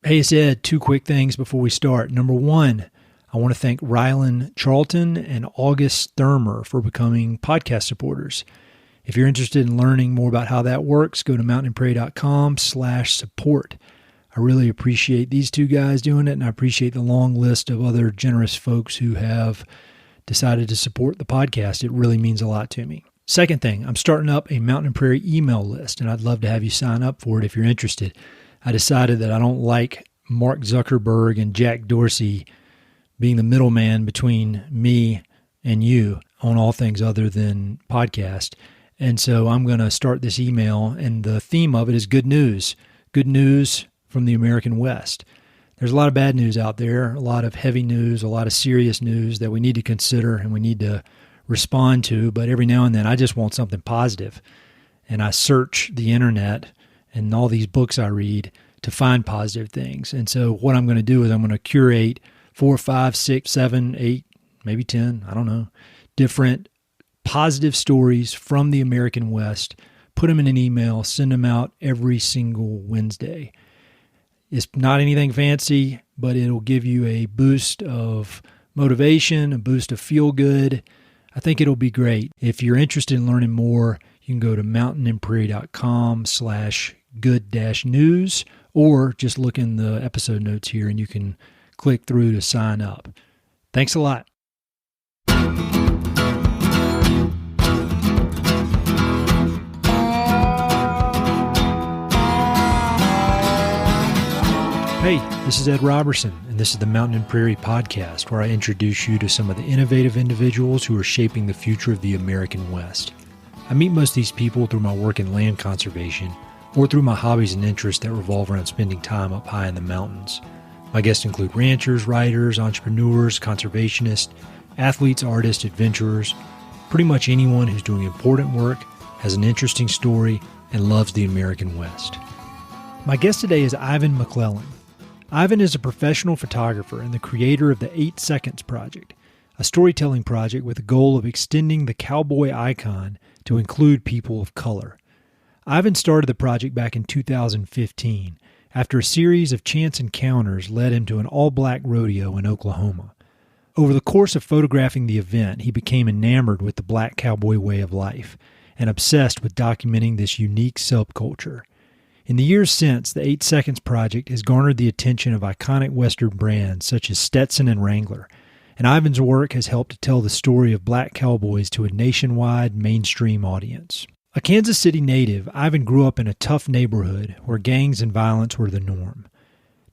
Hey, it's Ed. Two quick things before we start. Number one, I want to thank Rylan Charlton and August Thurmer for becoming podcast supporters. If you're interested in learning more about how that works, go to mountainandprairie.com/support. I really appreciate these two guys doing it, and I appreciate the long list of other generous folks who have decided to support the podcast. It really means a lot to me. Second thing, I'm starting up a Mountain and Prairie email list, and I'd love to have you sign up for it if you're interested. I decided that I don't like Mark Zuckerberg and Jack Dorsey being the middleman between me and you on all things other than podcast. And so I'm going to start this email, and the theme of it is good news. Good news from the American West. There's a lot of bad news out there, a lot of heavy news, a lot of serious news that we need to consider and we need to respond to. But every now and then I just want something positive. And I search the internet and all these books I read to find positive things. And so what I'm going to do is I'm going to curate 4, 5, 6, 7, 8, maybe 10, I don't know, different positive stories from the American West, put them in an email, send them out every single Wednesday. It's not anything fancy, but it'll give you a boost of motivation, a boost of feel good. I think it'll be great. If you're interested in learning more, you can go to mountainandprairie.com/good-news, or just look in the episode notes here and you can click through to sign up. Thanks a lot. Hey, this is Ed Robertson, and this is the Mountain and Prairie Podcast, where I introduce you to some of the innovative individuals who are shaping the future of the American West. I meet most of these people through my work in land conservation or through my hobbies and interests that revolve around spending time up high in the mountains. My guests include ranchers, writers, entrepreneurs, conservationists, athletes, artists, adventurers, pretty much anyone who's doing important work, has an interesting story, and loves the American West. My guest today is Ivan McClellan. Ivan is a professional photographer and the creator of the 8 Seconds Project, a storytelling project with the goal of extending the cowboy icon to include people of color. Ivan started the project back in 2015 after a series of chance encounters led him to an all-black rodeo in Oklahoma. Over the course of photographing the event, he became enamored with the black cowboy way of life and obsessed with documenting this unique subculture. In the years since, the 8 Seconds Project has garnered the attention of iconic Western brands such as Stetson and Wrangler, and Ivan's work has helped to tell the story of black cowboys to a nationwide mainstream audience. A Kansas City native, Ivan grew up in a tough neighborhood where gangs and violence were the norm.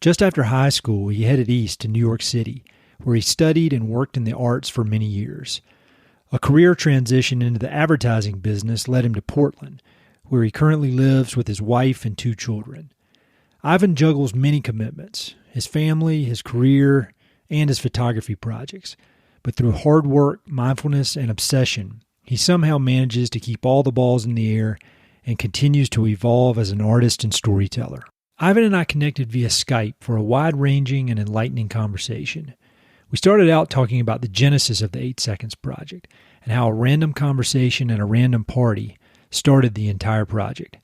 Just after high school, he headed east to New York City, where he studied and worked in the arts for many years. A career transition into the advertising business led him to Portland, where he currently lives with his wife and 2 children. Ivan juggles many commitments, his family, his career, and his photography projects. But through hard work, mindfulness, and obsession, he somehow manages to keep all the balls in the air and continues to evolve as an artist and storyteller. Ivan and I connected via Skype for a wide-ranging and enlightening conversation. We started out talking about the genesis of the 8 Seconds Project and how a random conversation at a random party started the entire project.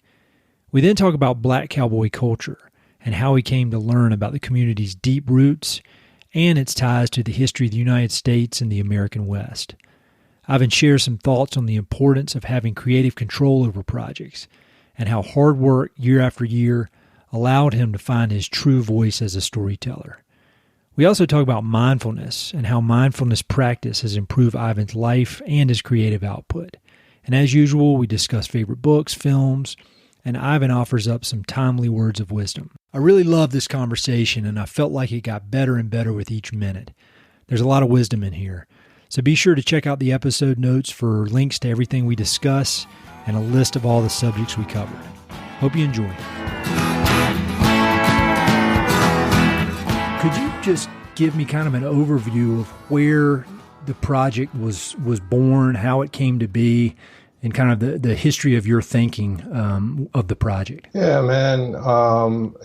We then talk about black cowboy culture and how he came to learn about the community's deep roots and its ties to the history of the United States and the American West. Ivan shares some thoughts on the importance of having creative control over projects and how hard work year after year allowed him to find his true voice as a storyteller. We also talk about mindfulness and how mindfulness practice has improved Ivan's life and his creative output. And as usual, we discuss favorite books, films, and Ivan offers up some timely words of wisdom. I really love this conversation, and I felt like it got better and better with each minute. There's a lot of wisdom in here. So be sure to check out the episode notes for links to everything we discuss and a list of all the subjects we covered. Hope you enjoy. Could you just give me kind of an overview of where the project was born, how it came to be, and kind of the history of your thinking of the project? Yeah, man.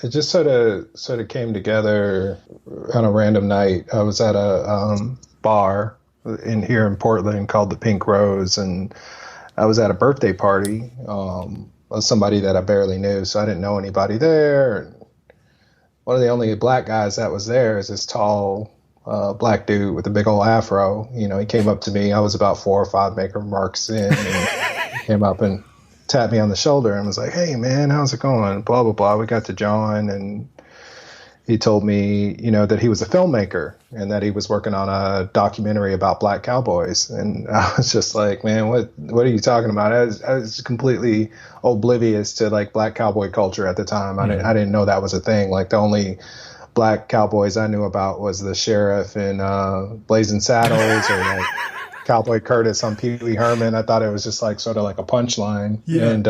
It just sort of came together on a random night. I was at a bar here in Portland called the Pink Rose, and I was at a birthday party of somebody that I barely knew, so I didn't know anybody there. one of the only black guys that was there is this tall black dude with a big old afro. You know, he came up to me. I was about 4 or 5 making remarks in, and he came up and tapped me on the shoulder and was like, "Hey man, how's it going?" Blah blah blah. We got to John, and he told me, you know, that he was a filmmaker and that he was working on a documentary about black cowboys. And I was just like, man, what are you talking about? I was completely oblivious to like black cowboy culture at the time. I didn't know that was a thing. Like the only black cowboys I knew about was the sheriff in Blazing Saddles or like Cowboy Curtis on Pee Wee Herman. I thought it was just like sort of like a punchline. Yeah. And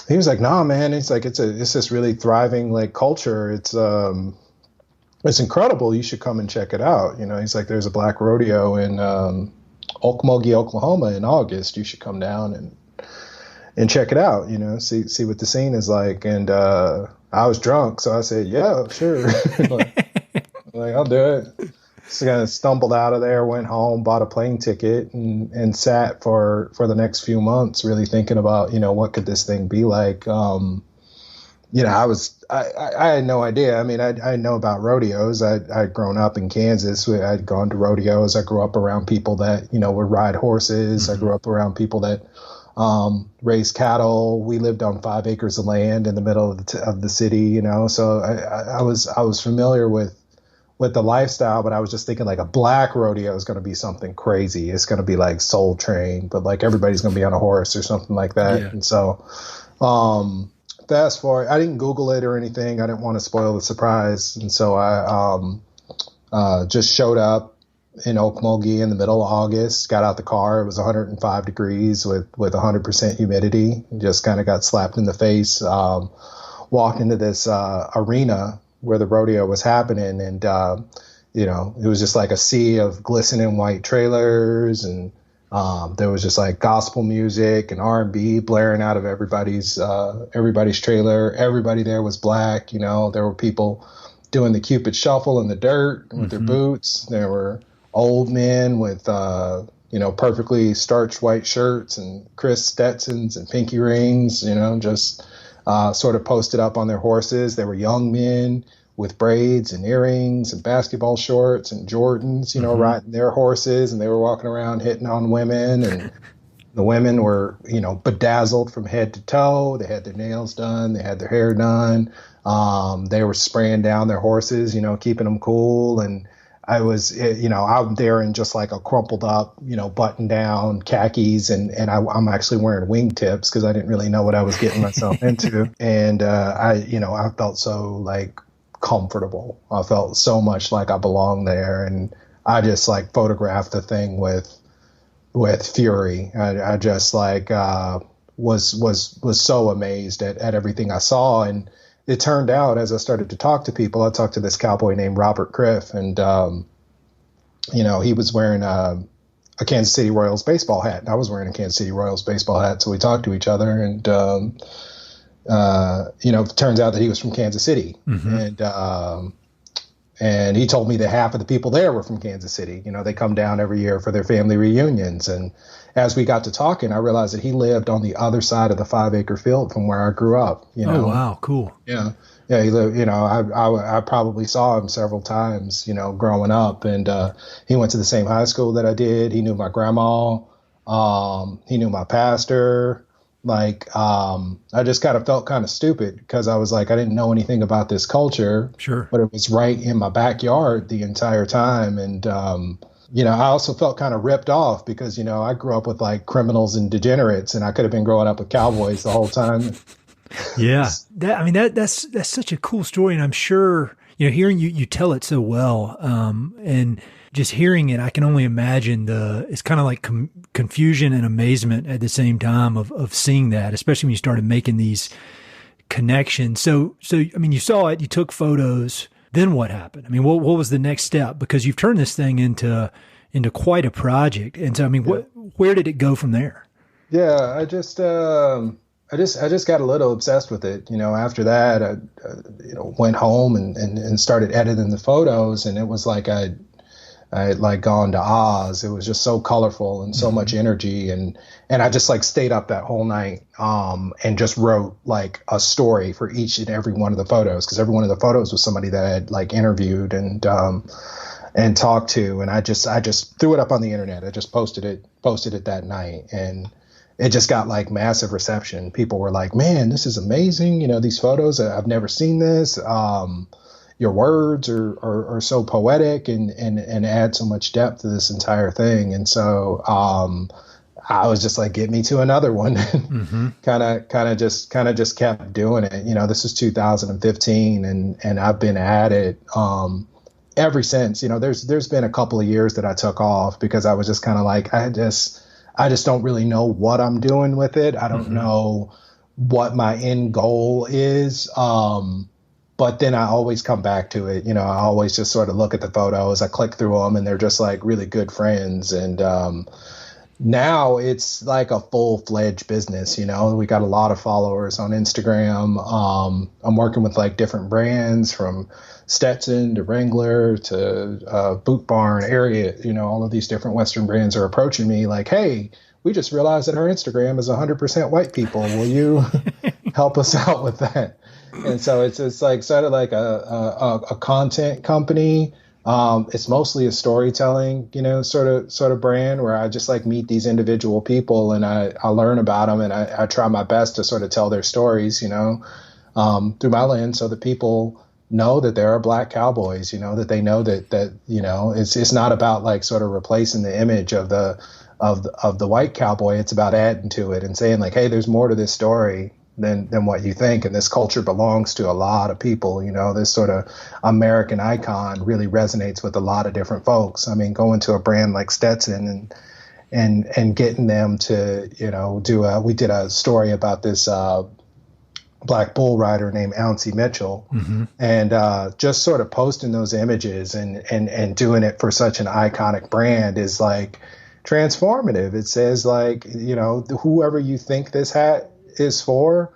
he was like, "Nah, man." It's like it's this really thriving like culture. It's incredible. You should come and check it out. You know, he's like, "There's a black rodeo in Okmulgee, Oklahoma in August. You should come down and check it out. You know, see what the scene is like." And I was drunk, so I said, "Yeah, sure." like I'll do it. So I stumbled out of there, went home, bought a plane ticket, and sat for the next few months really thinking about, you know, what could this thing be like? You know, I had no idea. I mean, I know about rodeos. I'd grown up in Kansas. I'd gone to rodeos. I grew up around people that, you know, would ride horses. I grew up around people that raised cattle. We lived on 5 acres of land in the middle of the city, you know. So I was familiar with the lifestyle, but I was just thinking like a black rodeo is going to be something crazy. It's going to be like Soul Train, but like everybody's going to be on a horse or something like that. Yeah. And so, fast forward, I didn't Google it or anything. I didn't want to spoil the surprise. And so I just showed up in Okmulgee in the middle of August, got out the car. It was 105 degrees with 100% humidity. Just kind of got slapped in the face. Walked into this arena where the rodeo was happening, and you know, it was just like a sea of glistening white trailers, and there was just like gospel music and R&B blaring out of everybody's trailer. Everybody there was black. You know, there were people doing the Cupid shuffle in the dirt with their boots. There were old men with you know, perfectly starched white shirts and crisp Stetsons and pinky rings, you know, just sort of posted up on their horses. There were young men with braids and earrings and basketball shorts and Jordans, you know, riding their horses, and they were walking around hitting on women, and the women were, you know, bedazzled from head to toe. They had their nails done. They had their hair done. They were spraying down their horses, you know, keeping them cool. And I was, you know, out there in just like a crumpled up, you know, button down khakis, and I'm actually wearing wingtips because I didn't really know what I was getting myself into. And I felt so like comfortable. I felt so much like I belonged there, and I just like photographed the thing with fury. I just like was so amazed at everything I saw. And it turned out, as I started to talk to people, I talked to this cowboy named Robert Criff, and you know, he was wearing a Kansas City Royals baseball hat, and I was wearing a Kansas City Royals baseball hat. So we talked to each other, and you know, it turns out that he was from Kansas City, and he told me that half of the people there were from Kansas City. You know, they come down every year for their family reunions. And as we got to talking, I realized that he lived on the other side of the 5-acre field from where I grew up. You know? Oh, wow. Cool. Yeah. Yeah. He lived, you know, I probably saw him several times, you know, growing up, and he went to the same high school that I did. He knew my grandma. He knew my pastor. Like, I just kind of felt kind of stupid because I was like, I didn't know anything about this culture. Sure. But it was right in my backyard the entire time. And, you know, I also felt kind of ripped off because, you know, I grew up with like criminals and degenerates, and I could have been growing up with cowboys the whole time. Yeah. That's such a cool story. And I'm sure, you know, hearing you tell it so well, and just hearing it, I can only imagine it's kind of like confusion and amazement at the same time of seeing that, especially when you started making these connections. So, I mean, you saw it, you took photos, then what happened? I mean, what was the next step? Because you've turned this thing into quite a project. And so, I mean, where did it go from there? Yeah, I just got a little obsessed with it. You know, after that, I you know, went home and started editing the photos, and it was like I I had like gone to Oz. It was just so colorful and so much energy. And I just like stayed up that whole night, and just wrote like a story for each and every one of the photos. Cause every one of the photos was somebody that I had like interviewed and talked to. And I just threw it up on the internet. I just posted it that night, and it just got like massive reception. People were like, man, this is amazing. You know, these photos, I've never seen this. Your words are so poetic and add so much depth to this entire thing. And so I was just like, get me to another one. kind of just kept doing it. You know, this is 2015 and I've been at it ever since. You know, there's been a couple of years that I took off because I was just kind of like, I just don't really know what I'm doing with it. I don't know what my end goal is. But then I always come back to it. You know, I always just sort of look at the photos. I click through them and they're just like really good friends. And now it's like a full-fledged business. You know, we got a lot of followers on Instagram. I'm working with like different brands from Stetson to Wrangler to Boot Barn area. You know, all of these different Western brands are approaching me like, hey, we just realized that our Instagram is 100% white people. Will you help us out with that? And so it's like sort of like a content company. It's mostly a storytelling, you know, sort of brand where I just like meet these individual people and I learn about them and I try my best to sort of tell their stories, you know, through my lens, so that people know that there are Black cowboys, you know, that they know that you know it's not about like sort of replacing the image of the white cowboy. It's about adding to it and saying like, hey, there's more to this story than what you think. And this culture belongs to a lot of people. You know, this sort of American icon really resonates with a lot of different folks. I mean, going to a brand like Stetson and getting them to, you know, we did a story about this Black bull rider named Ouncy Mitchell, and just sort of posting those images and doing it for such an iconic brand is like transformative. It says like, you know, whoever you think this hat is for,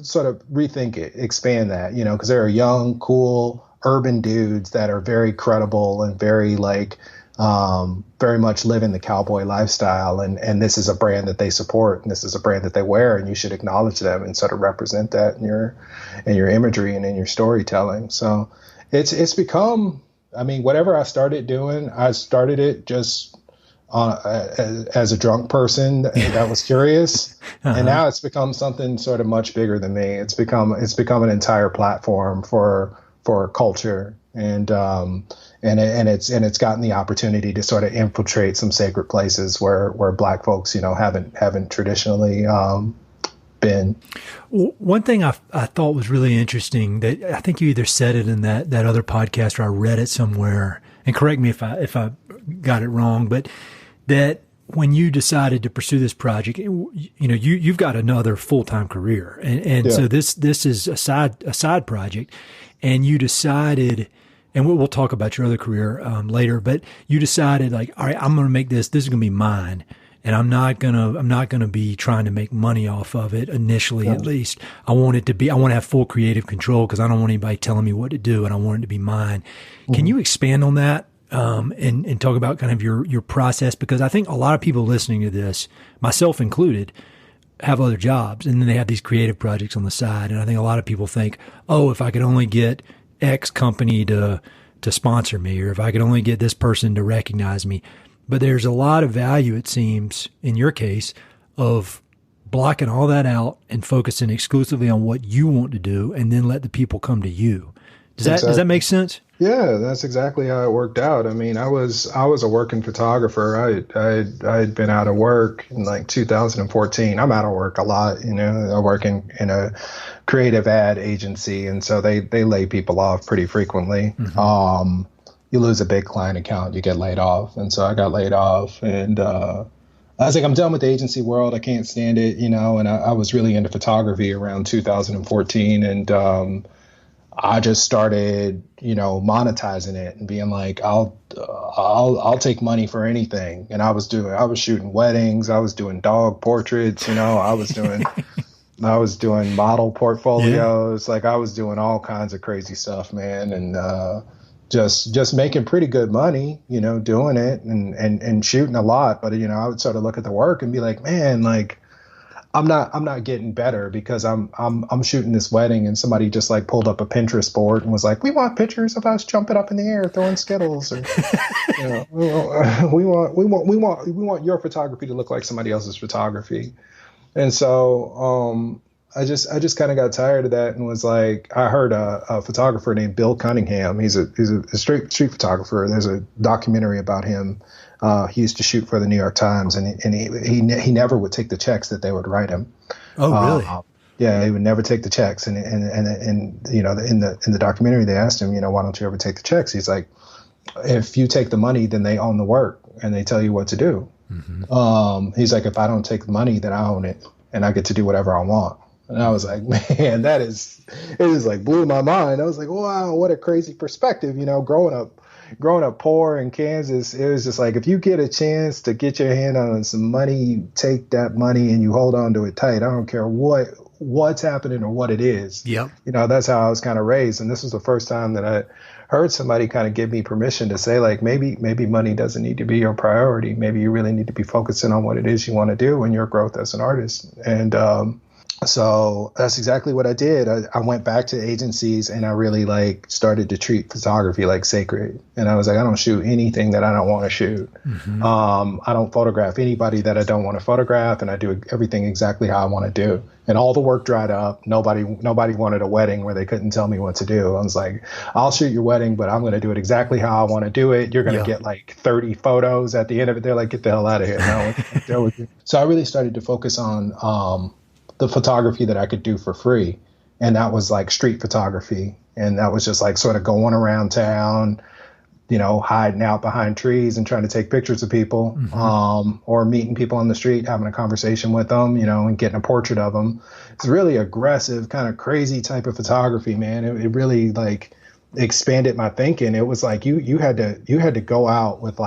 sort of rethink it, expand that, you know, because there are young, cool, urban dudes that are very credible and very like, very much living the cowboy lifestyle. And this is a brand that they support and this is a brand that they wear, and you should acknowledge them and sort of represent that in your imagery and in your storytelling. So it's become, I mean, whatever I started doing, I started it just as a drunk person that was curious, and now it's become something sort of much bigger than me. It's become an entire platform for culture, and it's gotten the opportunity to sort of infiltrate some sacred places where Black folks, you know, haven't traditionally been. One thing I thought was really interesting, that I think you either said it in that other podcast or I read it somewhere, and correct me if I got it wrong, but that when you decided to pursue this project, you know, you've got another full-time career. And so this is a side project, and you decided, and we'll talk about your other career, later, but you decided like, all right, I'm going to make this is going to be mine. And I'm not going to be trying to make money off of it initially, at least. I want to have full creative control because I don't want anybody telling me what to do, and I want it to be mine. Can you expand on that? And talk about kind of your process, because I think a lot of people listening to this, myself included, have other jobs and then they have these creative projects on the side. And I think a lot of people think, oh, if I could only get X company to sponsor me, or if I could only get this person to recognize me. But there's a lot of value, it seems, in your case, of blocking all that out and focusing exclusively on what you want to do, and then let the people come to you. Does that make sense? Yeah, that's exactly how it worked out. I mean, I was a working photographer. I had been out of work in like 2014. I'm out of work a lot, you know. I work in a creative ad agency, and so they lay people off pretty frequently. You lose a big client account, you get laid off, and so I got laid off, and I was like, I'm done with the agency world. I can't stand it, you know. And I was really into photography around 2014, and I just started, you know, monetizing it and being like, I'll take money for anything. And I was shooting weddings. I was doing dog portraits, you know, I was doing model portfolios. Like I was doing all kinds of crazy stuff, man. And just making pretty good money, doing it and shooting a lot. But, I would sort of look at the work and be like, man, like, I'm not getting better because I'm shooting this wedding and somebody just like pulled up a Pinterest board and was like, we want pictures of us jumping up in the air, throwing Skittles, or we want your photography to look like somebody else's photography. And so I just kind of got tired of that and was like, I heard a photographer named Bill Cunningham. He's a street photographer. There's a documentary about him. He used to shoot for the New York Times, and he never would take the checks that they would write him. Oh, really? Yeah, he would never take the checks. And in the documentary, they asked him, why don't you ever take the checks? He's like, if you take the money, then they own the work and they tell you what to do. Mm-hmm. He's like, if I don't take the money, then I own it and I get to do whatever I want. And I was like, man, it just like blew my mind. I was like, wow, what a crazy perspective, growing up poor in Kansas. It was just like, if you get a chance to get your hand on some money, you take that money and you hold on to it tight. I don't care what's happening or what it is. Yep. That's how I was kind of raised. And this was the first time that I heard somebody kind of give me permission to say, like, maybe money doesn't need to be your priority. Maybe you really need to be focusing on what it is you want to do in your growth as an artist. And, so that's exactly what I did. I went back to agencies and I really started to treat photography like sacred. And I was like, I don't shoot anything that I don't want to shoot. Mm-hmm. I don't photograph anybody that I don't want to photograph, and I do everything exactly how I want to do. And all the work dried up. Nobody wanted a wedding where they couldn't tell me what to do. I was like, I'll shoot your wedding, but I'm going to do it exactly how I want to do it. You're going to get 30 photos at the end of it. They're like, get the hell out of here. No, so I really started to focus on the photography that I could do for free. And that was like street photography. And that was just like sort of going around town, hiding out behind trees and trying to take pictures of people, mm-hmm. Or meeting people on the street, having a conversation with them, and getting a portrait of them. It's really aggressive, kind of crazy type of photography, man. It really expanded my thinking. It was like you had to go out with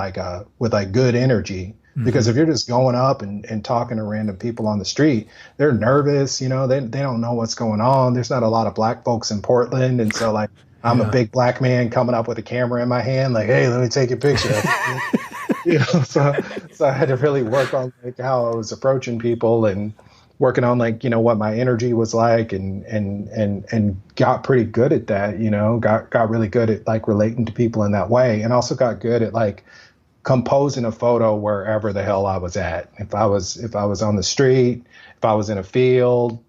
good energy. Because if you're just going up and talking to random people on the street, they're nervous, they don't know what's going on. There's not a lot of black folks in Portland. And so I'm a big black man coming up with a camera in my hand, like, hey, let me take a picture. So I had to really work on how I was approaching people and working on what my energy was like and got pretty good at that, got really good at relating to people in that way. And also got good at composing a photo wherever the hell I was at. If I was on the street, if I was in a field,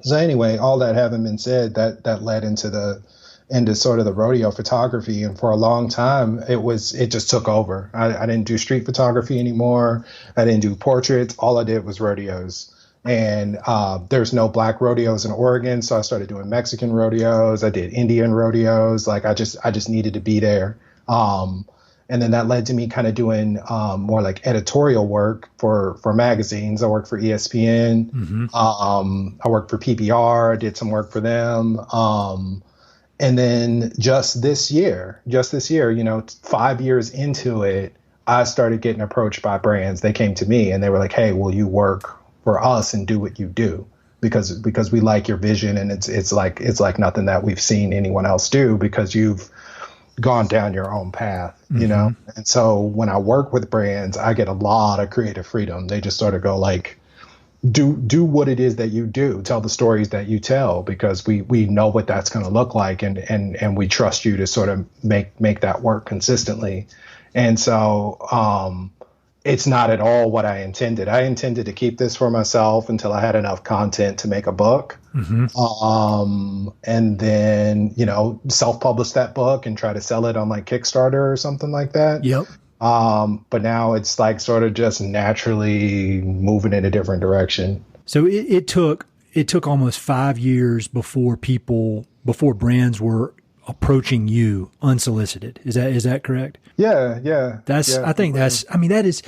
So anyway, all that having been said, that led into sort of the rodeo photography. And for a long time, it just took over. I didn't do street photography anymore. I didn't do portraits. All I did was rodeos. And there's no black rodeos in Oregon, so I started doing Mexican rodeos. I did Indian rodeos. I just needed to be there. And then that led to me kind of doing more editorial work for magazines. I worked for ESPN. Mm-hmm. I worked for PBR. I did some work for them. And then just this year, 5 years into it, I started getting approached by brands. They came to me and they were like, hey, will you work for us and do what you do? Because we like your vision, and it's like nothing that we've seen anyone else do, because you've gone down your own path, mm-hmm. And so when I work with brands, I get a lot of creative freedom. They just sort of go do what it is that you do, tell the stories that you tell, because we know what that's going to look like, and we trust you to sort of make that work consistently. And so it's not at all what I intended. I intended to keep this for myself until I had enough content to make a book. Mm-hmm. And then, self-publish that book and try to sell it on Kickstarter or something like that. Yep. But now it's sort of just naturally moving in a different direction. So it took almost 5 years before brands were approaching you unsolicited. Is that correct? Yeah. I think that is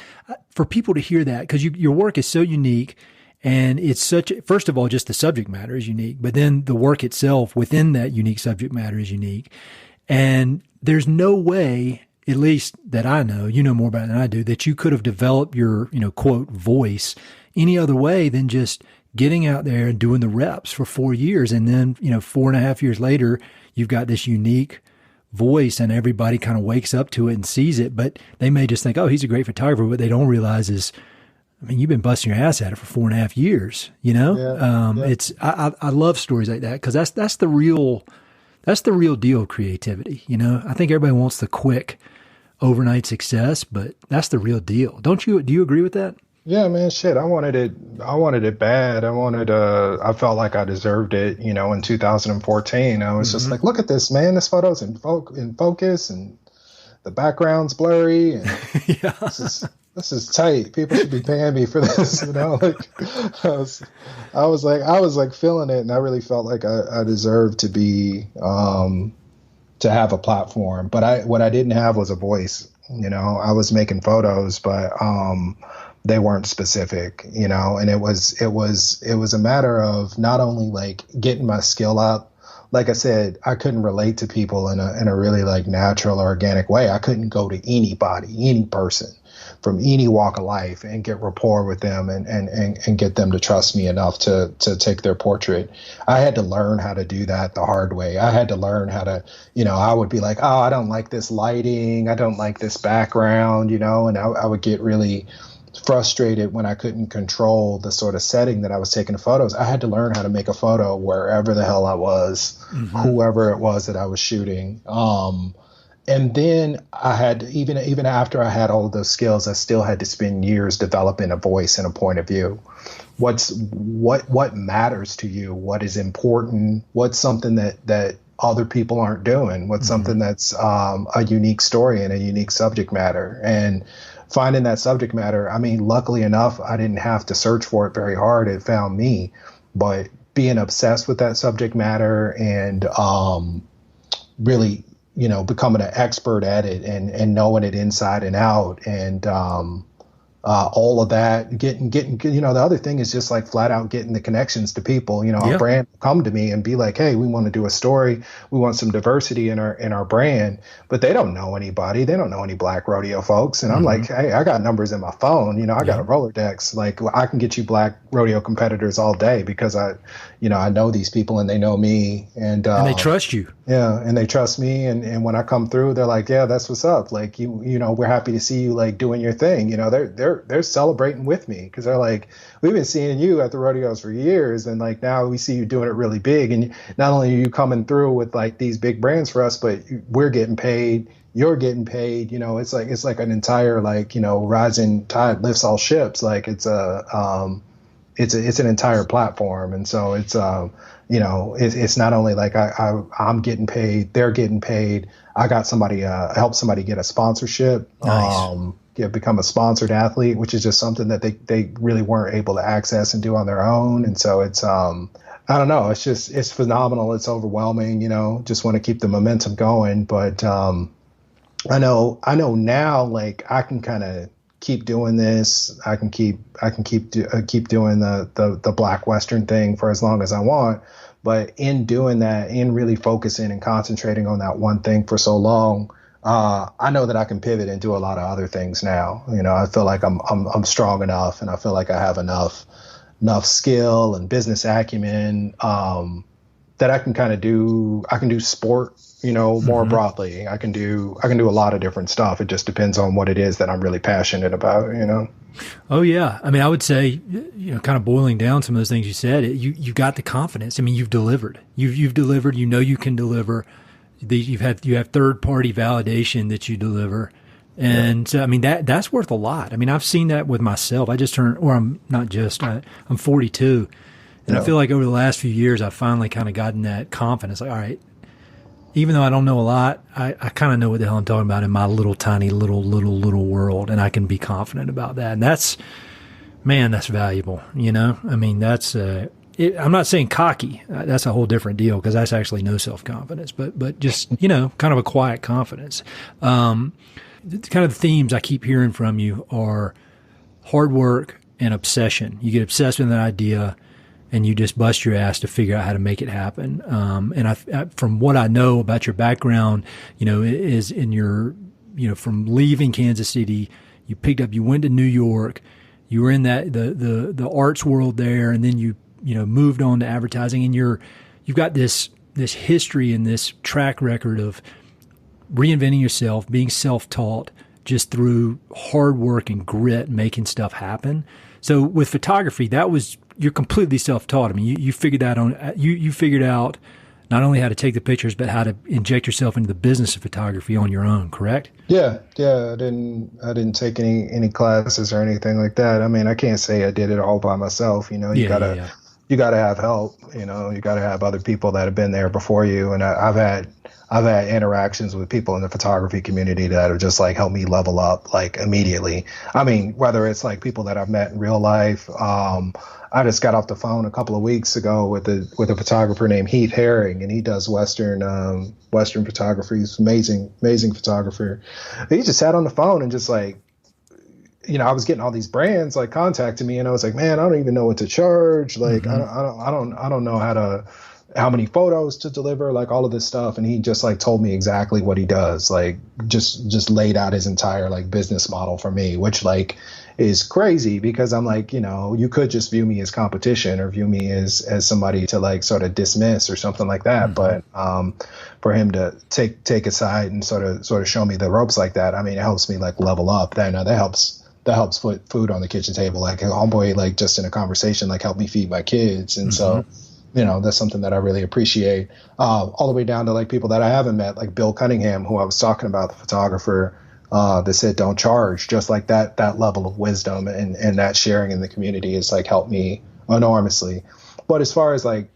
for people to hear that, because your work is so unique, and it's first of all, just the subject matter is unique, but then the work itself within that unique subject matter is unique. And there's no way, at least that I know, you know more about it than I do, that you could have developed your, quote, voice any other way than just getting out there and doing the reps for 4 years. And then, 4.5 years later, you've got this unique voice and everybody kind of wakes up to it and sees it, but they may just think, oh, he's a great photographer. What they don't realize is, I mean, you've been busting your ass at it for 4.5 years, you know? It's, I love stories like that, because that's the real deal of creativity. You know, I think everybody wants the quick overnight success, but that's the real deal. Do you agree with that? Yeah, man, shit. I wanted it bad. I felt like I deserved it, you know, in 2014. I was just like, look at this, man. This photo's in focus and the background's blurry. And Yeah. this is tight. People should be paying me for this, you know? Like, I was like feeling it, and I really felt like I deserved to be, to have a platform. But what I didn't have was a voice. You know, I was making photos, but, they weren't specific, you know, and it was a matter of not only like getting my skill up. Like I said, I couldn't relate to people in a really like natural or organic way. I couldn't go to anybody, any person from any walk of life and get rapport with them and get them to trust me enough to take their portrait. I had to learn how to do that the hard way. I had to learn how to, you know, I would be like, oh, I don't like this lighting. I don't like this background, you know, and I would get really frustrated when I couldn't control the sort of setting that I was taking photos. I had to learn how to make a photo wherever the hell I was, whoever it was that I was shooting. And then I had, even after I had all of those skills, I still had to spend years developing a voice and a point of view. What matters to you? What is important? What's something that other people aren't doing? What's something that's a unique story and a unique subject matter? And finding that subject matter, I mean, luckily enough, I didn't have to search for it very hard. It found me. But being obsessed with that subject matter and really, you know, becoming an expert at it and knowing it inside and out, and all of that, getting, you know, the other thing is just like flat out getting the connections to people. You know, a brand will come to me and be like, hey, we want to do a story. We want some diversity in our brand, but they don't know anybody. They don't know any black rodeo folks. And I'm like, hey, I got numbers in my phone. You know, I got a Rolodex. Like, I can get you black rodeo competitors all day because I know these people and they know me, and they trust you. Yeah. And they trust me. And when I come through, they're like, yeah, that's what's up. Like, you know, we're happy to see you like doing your thing. You know, they're celebrating with me, because they're like, we've been seeing you at the rodeos for years, and like now we see you doing it really big, and not only are you coming through with like these big brands for us, but we're getting paid, you're getting paid. You know, it's like an entire, like, you know, rising tide lifts all ships. Like it's an entire platform. And so it's you know, it's not only like I'm getting paid, they're getting paid. I got somebody help somebody get a sponsorship. Nice. Become a sponsored athlete, which is just something that they really weren't able to access and do on their own. And so it's I don't know, it's phenomenal. It's overwhelming, you know, just want to keep the momentum going. But I know now, like, I can kind of keep doing this. I can keep doing the Black Western thing for as long as I want. But in doing that, in really focusing and concentrating on that one thing for so long, I know that I can pivot and do a lot of other things now. You know, I feel like I'm strong enough, and I feel like I have enough skill and business acumen that I can kind of do. I can do sport, you know, more broadly. I can do a lot of different stuff. It just depends on what it is that I'm really passionate about, you know. Oh yeah, I mean, I would say, you know, kind of boiling down some of those things you said, you got the confidence. I mean, you've delivered. You've delivered. You know, you can deliver. You have third party validation that you deliver, and I mean that's worth a lot. I mean, I've seen that with myself. I just turned, or I'm not just. I'm 42, and I feel like over the last few years, I've finally kind of gotten that confidence. Like, all right, even though I don't know a lot, I kind of know what the hell I'm talking about in my little tiny little world, and I can be confident about that. And that's valuable. You know, I mean, that's. I'm not saying cocky. That's a whole different deal, because that's actually no self-confidence, but just, you know, kind of a quiet confidence. Kind of the themes I keep hearing from you are hard work and obsession. You get obsessed with an idea and you just bust your ass to figure out how to make it happen. And I, from what I know about your background, you know, is in your, you know, from leaving Kansas City, you went to New York, you were in that, the arts world there, and then you moved on to advertising, and you've got this this history and this track record of reinventing yourself, being self-taught just through hard work and grit, making stuff happen. So with photography, you're completely self-taught. I mean, you figured that you figured out not only how to take the pictures, but how to inject yourself into the business of photography on your own, correct? Yeah. I didn't take any classes or anything like that. I mean, I can't say I did it all by myself. You gotta have help. You gotta have other people that have been there before you. And I've had interactions with people in the photography community that have just like helped me level up like immediately. I mean, whether it's like people that I've met in real life. I just got off the phone a couple of weeks ago with a photographer named Heath Herring, and he does Western photography. He's amazing photographer. He just sat on the phone and just like, I was getting all these brands like contacting me, and I was like, man, I don't even know what to charge. Like, I don't know how many photos to deliver, like all of this stuff. And he just like told me exactly what he does, like just laid out his entire like business model for me, which like is crazy because I'm like, you could just view me as competition or view me as somebody to like sort of dismiss or something like that. But for him to take aside and sort of show me the ropes like that, I mean, it helps me like level up. That helps put food on the kitchen table. Like a homeboy, like just in a conversation, like help me feed my kids. And so, that's something that I really appreciate. All the way down to like people that I haven't met, like Bill Cunningham, who I was talking about, the photographer, that said don't charge. Just like that level of wisdom and that sharing in the community has like helped me enormously. But as far as like,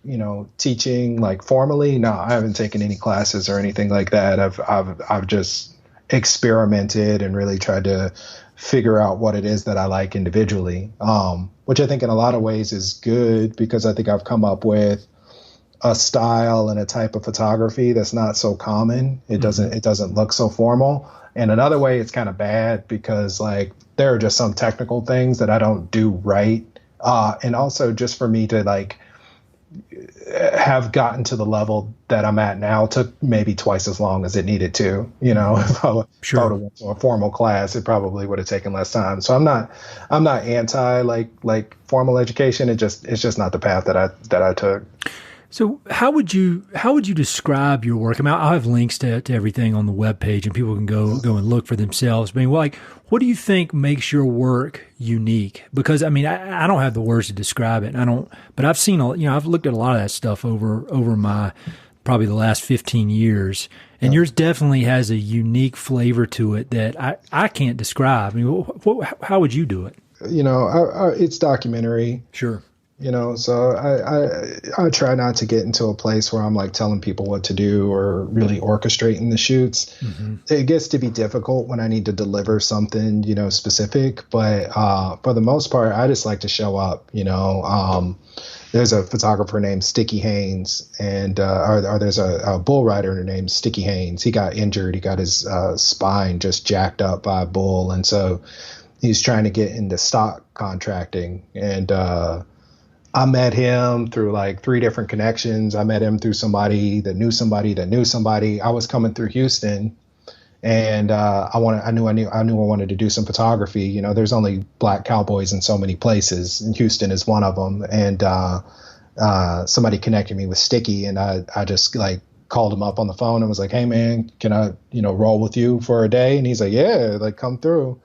teaching like formally, no, I haven't taken any classes or anything like that. I've just experimented and really tried to figure out what it is that I like individually, which I think in a lot of ways is good because I think I've come up with a style and a type of photography that's not so common. It doesn't look so formal. And another way it's kind of bad because like there are just some technical things that I don't do right. And also just for me to like have gotten to the level that I'm at now took maybe twice as long as it needed to. If I would have went to a formal class, it probably would have taken less time. So I'm not anti like formal education. It's just not the path that I took. So how would you describe your work? I mean, I'll have links to everything on the webpage and people can go and look for themselves. I mean, like, what do you think makes your work unique? Because I mean, I don't have the words to describe it. But I've seen, I've looked at a lot of that stuff over my, probably the last 15 years. And yours definitely has a unique flavor to it that I can't describe. I mean, how would you do it? It's documentary. Sure. So I try not to get into a place where I'm like telling people what to do or really orchestrating the shoots. It gets to be difficult when I need to deliver something, specific. But for the most part, I just like to show up. There's a photographer named Sticky Haynes, and or there's a bull rider named Sticky Haynes. He got injured. He got his spine just jacked up by a bull, and so he's trying to get into stock contracting. And I met him through like 3 different connections. I met him through somebody that knew somebody that knew somebody. I was coming through Houston, and I knew I wanted to do some photography. There's only black cowboys in so many places, and Houston is one of them. And somebody connected me with Sticky, and I just like called him up on the phone and was like, hey man, can I, roll with you for a day? And he's like, yeah, like come through.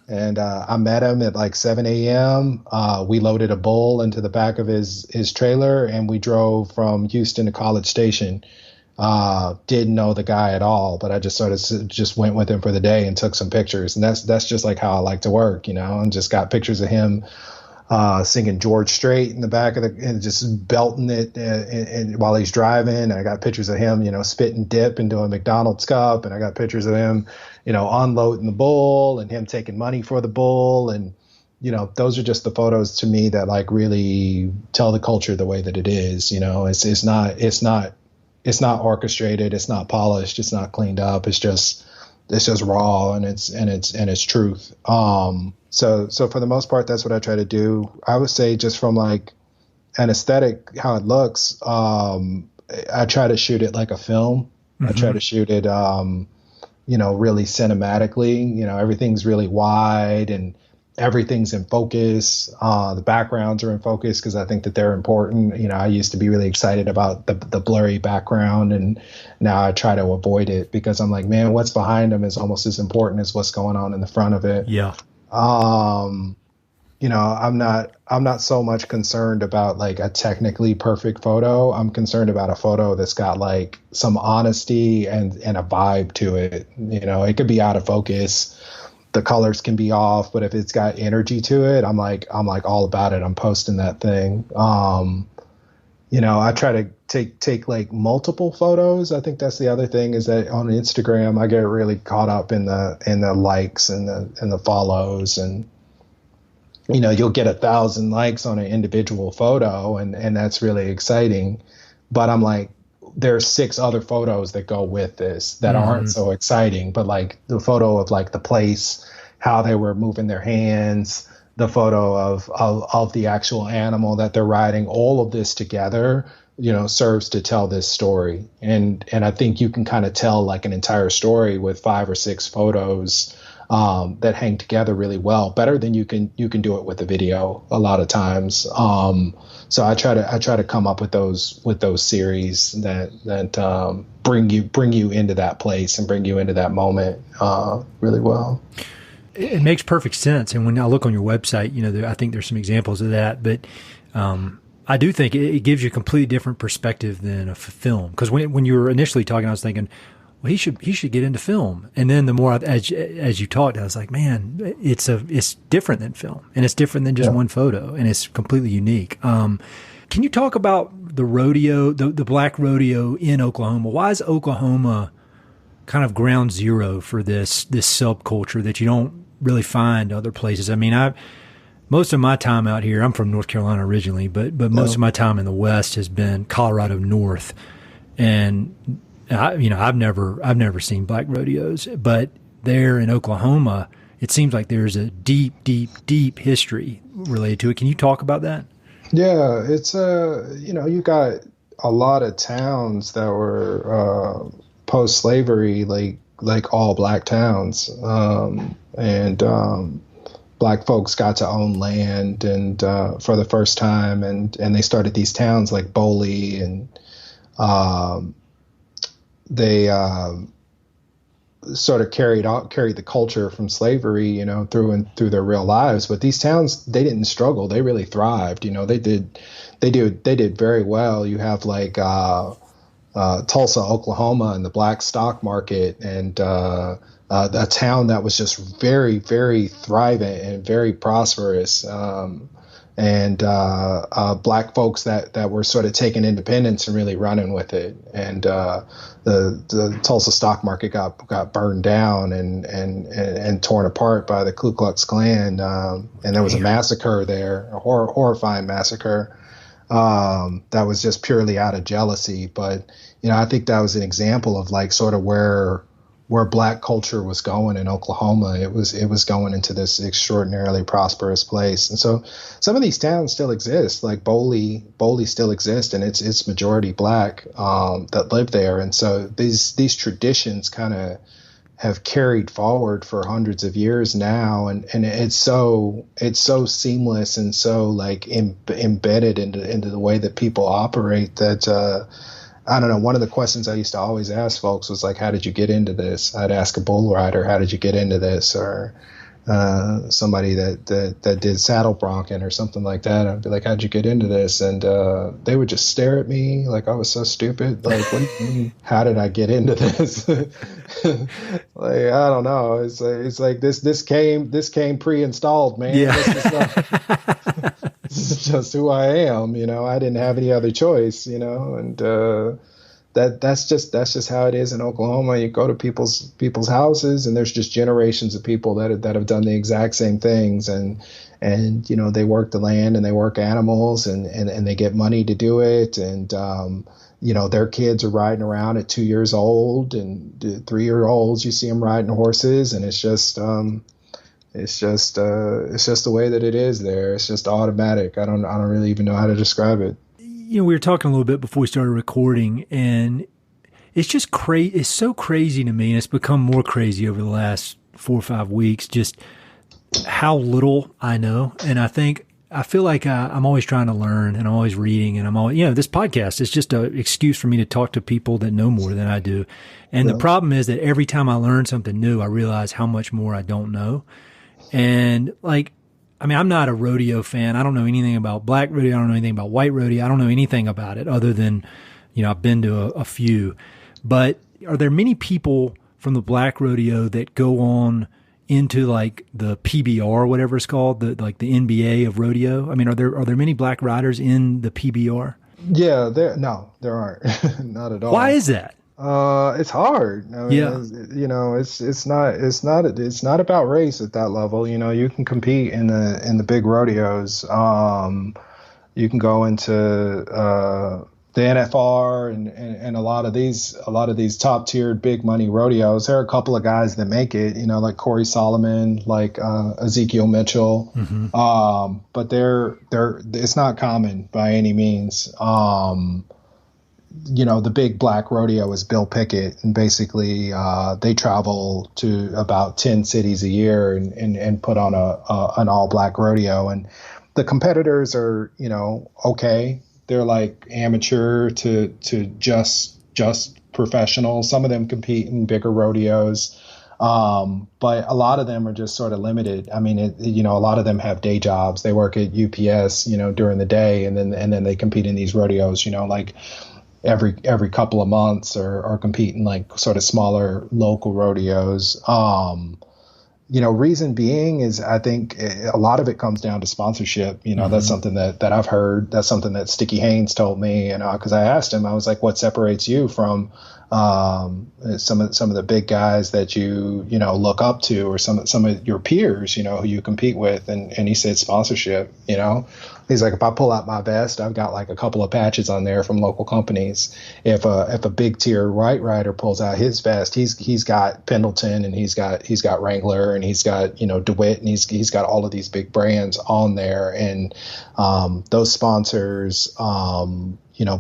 And I met him at like 7 a.m. We loaded a bull into the back of his trailer, and we drove from Houston to College Station. Didn't know the guy at all, but I just sort of just went with him for the day and took some pictures. And that's just like how I like to work, and just got pictures of him singing George Strait in the back of and just belting it and while he's driving. And I got pictures of him, spit and dip and doing McDonald's cup. And I got pictures of him, unloading the bull and him taking money for the bull. And, those are just the photos to me that like really tell the culture the way that it is. It's not orchestrated. It's not polished. It's not cleaned up. It's just raw and it's truth. So for the most part, that's what I try to do. I would say just from like an aesthetic, how it looks, I try to shoot it like a film. I try to shoot it, really cinematically. Everything's really wide and everything's in focus. The backgrounds are in focus because I think that they're important. You know, I used to be really excited about the blurry background, and now I try to avoid it because I'm like, man, what's behind them is almost as important as what's going on in the front of it. Yeah. You know, I'm not so much concerned about like a technically perfect photo. I'm concerned about a photo that's got like some honesty and a vibe to it. You know, it could be out of focus, the colors can be off, but if it's got energy to it, I'm like all about it. I'm posting that thing. You know, I try to take like multiple photos. I think that's the other thing, is that on Instagram I get really caught up in the likes and the follows, and you know, you'll get 1,000 likes on an individual photo, and that's really exciting. But I'm like, there are 6 other photos that go with this that aren't so exciting. But like the photo of like the place, how they were moving their hands, the photo of the actual animal that they're riding, all of this together, you know, serves to tell this story. And I think you can kind of tell like an entire story with 5 or 6 photos that hang together really well, better than you can do it with a video a lot of times. So I try to come up with those series that bring you into that place and bring you into that moment really well. It makes perfect sense. And when I look on your website, you know, I think there's some examples of that, but I do think it gives you a completely different perspective than a film. Because when you were initially talking, I was thinking, well, he should get into film. And then the more as you talked, I was like, man, it's different than film, and it's different than just one photo, and it's completely unique. Can you talk about the rodeo, the black rodeo in Oklahoma? Why is Oklahoma kind of ground zero for this subculture that you don't really find other places? I mean, most of my time out here, I'm from North Carolina originally, but most of my time in the West has been Colorado North, and I've never seen black rodeos, but there in Oklahoma, it seems like there's a deep, deep, deep history related to it. Can you talk about that? Yeah, it's you got a lot of towns that were post-slavery, like all black towns, and black folks got to own land and for the first time, and they started these towns like Boley, and they sort of carried the culture from slavery, you know, through their real lives. But these towns, they didn't struggle; they really thrived. You know, they did very well. You have like Tulsa, Oklahoma, and the black stock market, and a town that was just very, very thriving and very prosperous. And black folks that were sort of taking independence and really running with it. And the Tulsa stock market got burned down and torn apart by the Ku Klux Klan. And there was a massacre there, a horrifying massacre that was just purely out of jealousy. But, you know, I think that was an example of like sort of where black culture was going in Oklahoma. It was going into this extraordinarily prosperous place. And so some of these towns still exist, like Boley still exists, and it's majority black that live there. And so these traditions kind of have carried forward for hundreds of years now, and it's so seamless and so like embedded into the way that people operate that I don't know. One of the questions I used to always ask folks was like, how did you get into this? I'd ask a bull rider, how did you get into this? Or somebody that did saddle bronking or something like that. I'd be like, how'd you get into this? And they would just stare at me like I was so stupid. Like, what do you mean, how did I get into this? Like, I don't know. It's like this came pre-installed, man. Yeah. This is just who I am, you know. I didn't have any other choice, you know, and that's just how it is in Oklahoma. You go to people's houses, and there's just generations of people that have done the exact same things, and you know, they work the land and they work animals, and they get money to do it, and you know, their kids are riding around at 2 years old, and 3-year-olds, you see them riding horses, and it's just the way that it is there. It's just automatic. I don't really even know how to describe it. You know, we were talking a little bit before we started recording, and it's just crazy. It's so crazy to me, and it's become more crazy over the last 4 or 5 weeks. Just how little I know. And I feel like I'm always trying to learn, and I'm always reading, and I'm always, this podcast is just an excuse for me to talk to people that know more than I do. And the problem is that every time I learn something new, I realize how much more I don't know. And I'm not a rodeo fan. I don't know anything about black rodeo. I don't know anything about white rodeo. I don't know anything about it other than, I've been to a few. But are there many people from the black rodeo that go on into like the PBR, whatever it's called, the NBA of rodeo? I mean, are there many black riders in the PBR? Yeah, there aren't. Not at all. Why is that? It's hard. I mean, it's not about race at that level. You can compete in the big rodeos. You can go into the NFR and a lot of these top tiered big money rodeos. There are a couple of guys that make it, like Corey Solomon, like Ezekiel Mitchell. Mm-hmm. But it's not common by any means. The big black rodeo is Bill Pickett, and basically they travel to about 10 cities a year and put on an all black rodeo. And the competitors are, okay. They're like amateur to just professional. Some of them compete in bigger rodeos, but a lot of them are just sort of limited. I mean, a lot of them have day jobs. They work at UPS, during the day, and then they compete in these rodeos, like every couple of months, or compete in like sort of smaller local rodeos. Reason being is I think a lot of it comes down to sponsorship. Mm-hmm. That's something that I've heard. That's something that Sticky Haynes told me, because I asked him, I was like, what separates you from some of the big guys that you look up to, or some of your peers, who you compete with? And he said sponsorship. He's like, if I pull out my vest, I've got like a couple of patches on there from local companies. If a big tier white rider pulls out his vest, he's got Pendleton, and he's got Wrangler, and he's got DeWitt, and he's got all of these big brands on there. And those sponsors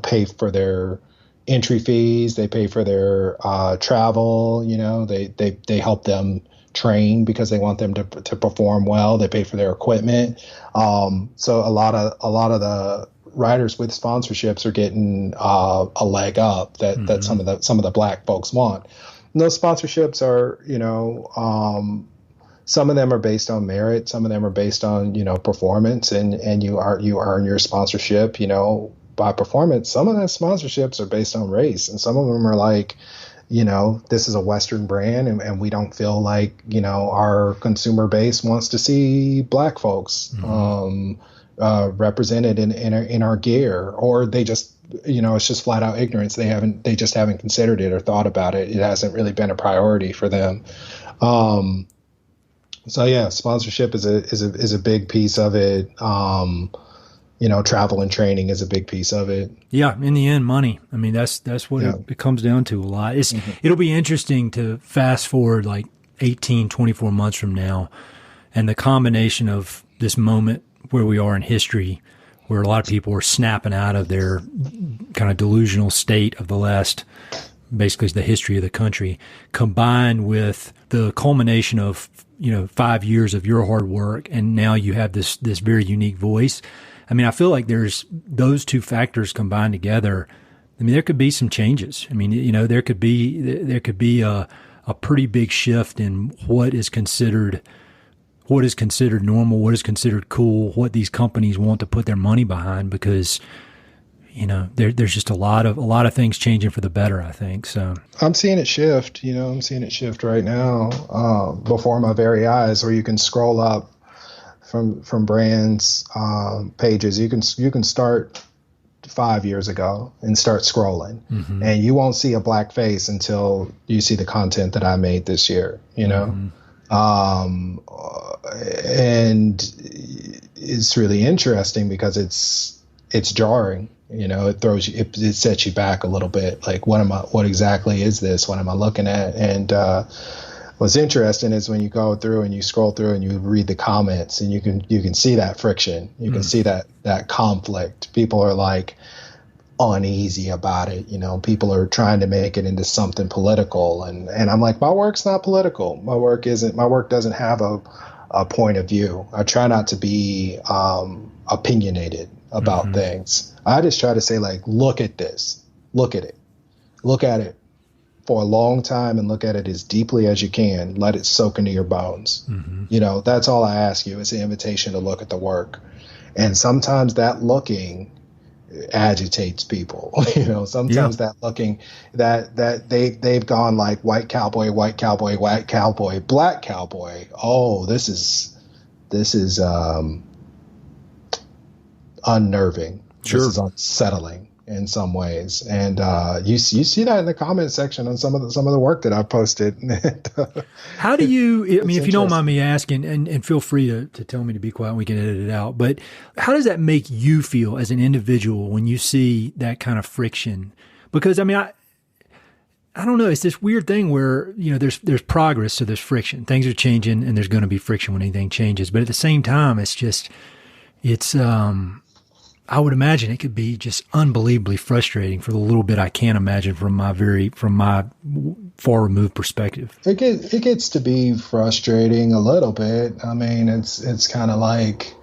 pay for their entry fees, they pay for their travel, they help them train because they want them to perform well. They pay for their equipment. So a lot of the riders with sponsorships are getting a leg up that mm-hmm. that some of the black folks want. And those sponsorships are, some of them are based on merit, some of them are based on performance, and you earn your sponsorship by performance. Some of the sponsorships are based on race, and some of them are like, this is a Western brand, and we don't feel like, our consumer base wants to see black folks mm-hmm. Represented in our gear, or they just, it's just flat out ignorance. They just haven't considered it or thought about it. It hasn't really been a priority for them. So yeah, sponsorship is a big piece of it. Travel and training is a big piece of it. Yeah. In the end, money. I mean, that's what it comes down to a lot. Mm-hmm. It'll be interesting to fast forward like 18, 24 months from now, and the combination of this moment where we are in history, where a lot of people are snapping out of their kind of delusional state of the last, basically the history of the country, combined with the culmination of, 5 years of your hard work. And now you have this very unique voice. I mean, I feel like there's those two factors combined together. I mean, there could be some changes. I mean, there could be a pretty big shift in what is considered normal, what is considered cool, what these companies want to put their money behind, because there's just a lot of things changing for the better, I think. So I'm seeing it shift. I'm seeing it shift right now before my very eyes, where you can scroll up from brands pages. You can start 5 years ago and start scrolling, mm-hmm. and you won't see a black face until you see the content that I made this year. Mm-hmm. And it's really interesting because it's jarring. It throws you, it sets you back a little bit. Like, what exactly is this? What am I looking at? And what's interesting is when you go through and you scroll through and you read the comments, and you can see that friction. You can see that conflict. People are like uneasy about it. People are trying to make it into something political. And I'm like, my work's not political. My work doesn't have a point of view. I try not to be opinionated about things. I just try to say, like, look at this, look at it for a long time, and look at it as deeply as you can. Let it soak into your bones. That's all I ask you. It's an invitation to look at the work. And sometimes that looking agitates people. Sometimes that looking, that they've gone like white cowboy, white cowboy, black cowboy. Oh, this is unnerving. Sure. This is unsettling in some ways, and you see that in the comment section on some of the work that I posted. How do you? I mean, if you don't mind me asking, and feel free to tell me to be quiet, and we can edit it out. But how does that make you feel as an individual when you see that kind of friction? Because I mean, I don't know. It's this weird thing where there's progress, so there's friction. Things are changing, and there's going to be friction when anything changes. But at the same time, it's I would imagine it could be just unbelievably frustrating for the little bit I can imagine from my far removed perspective. It gets to be frustrating a little bit. I mean, it's kind of like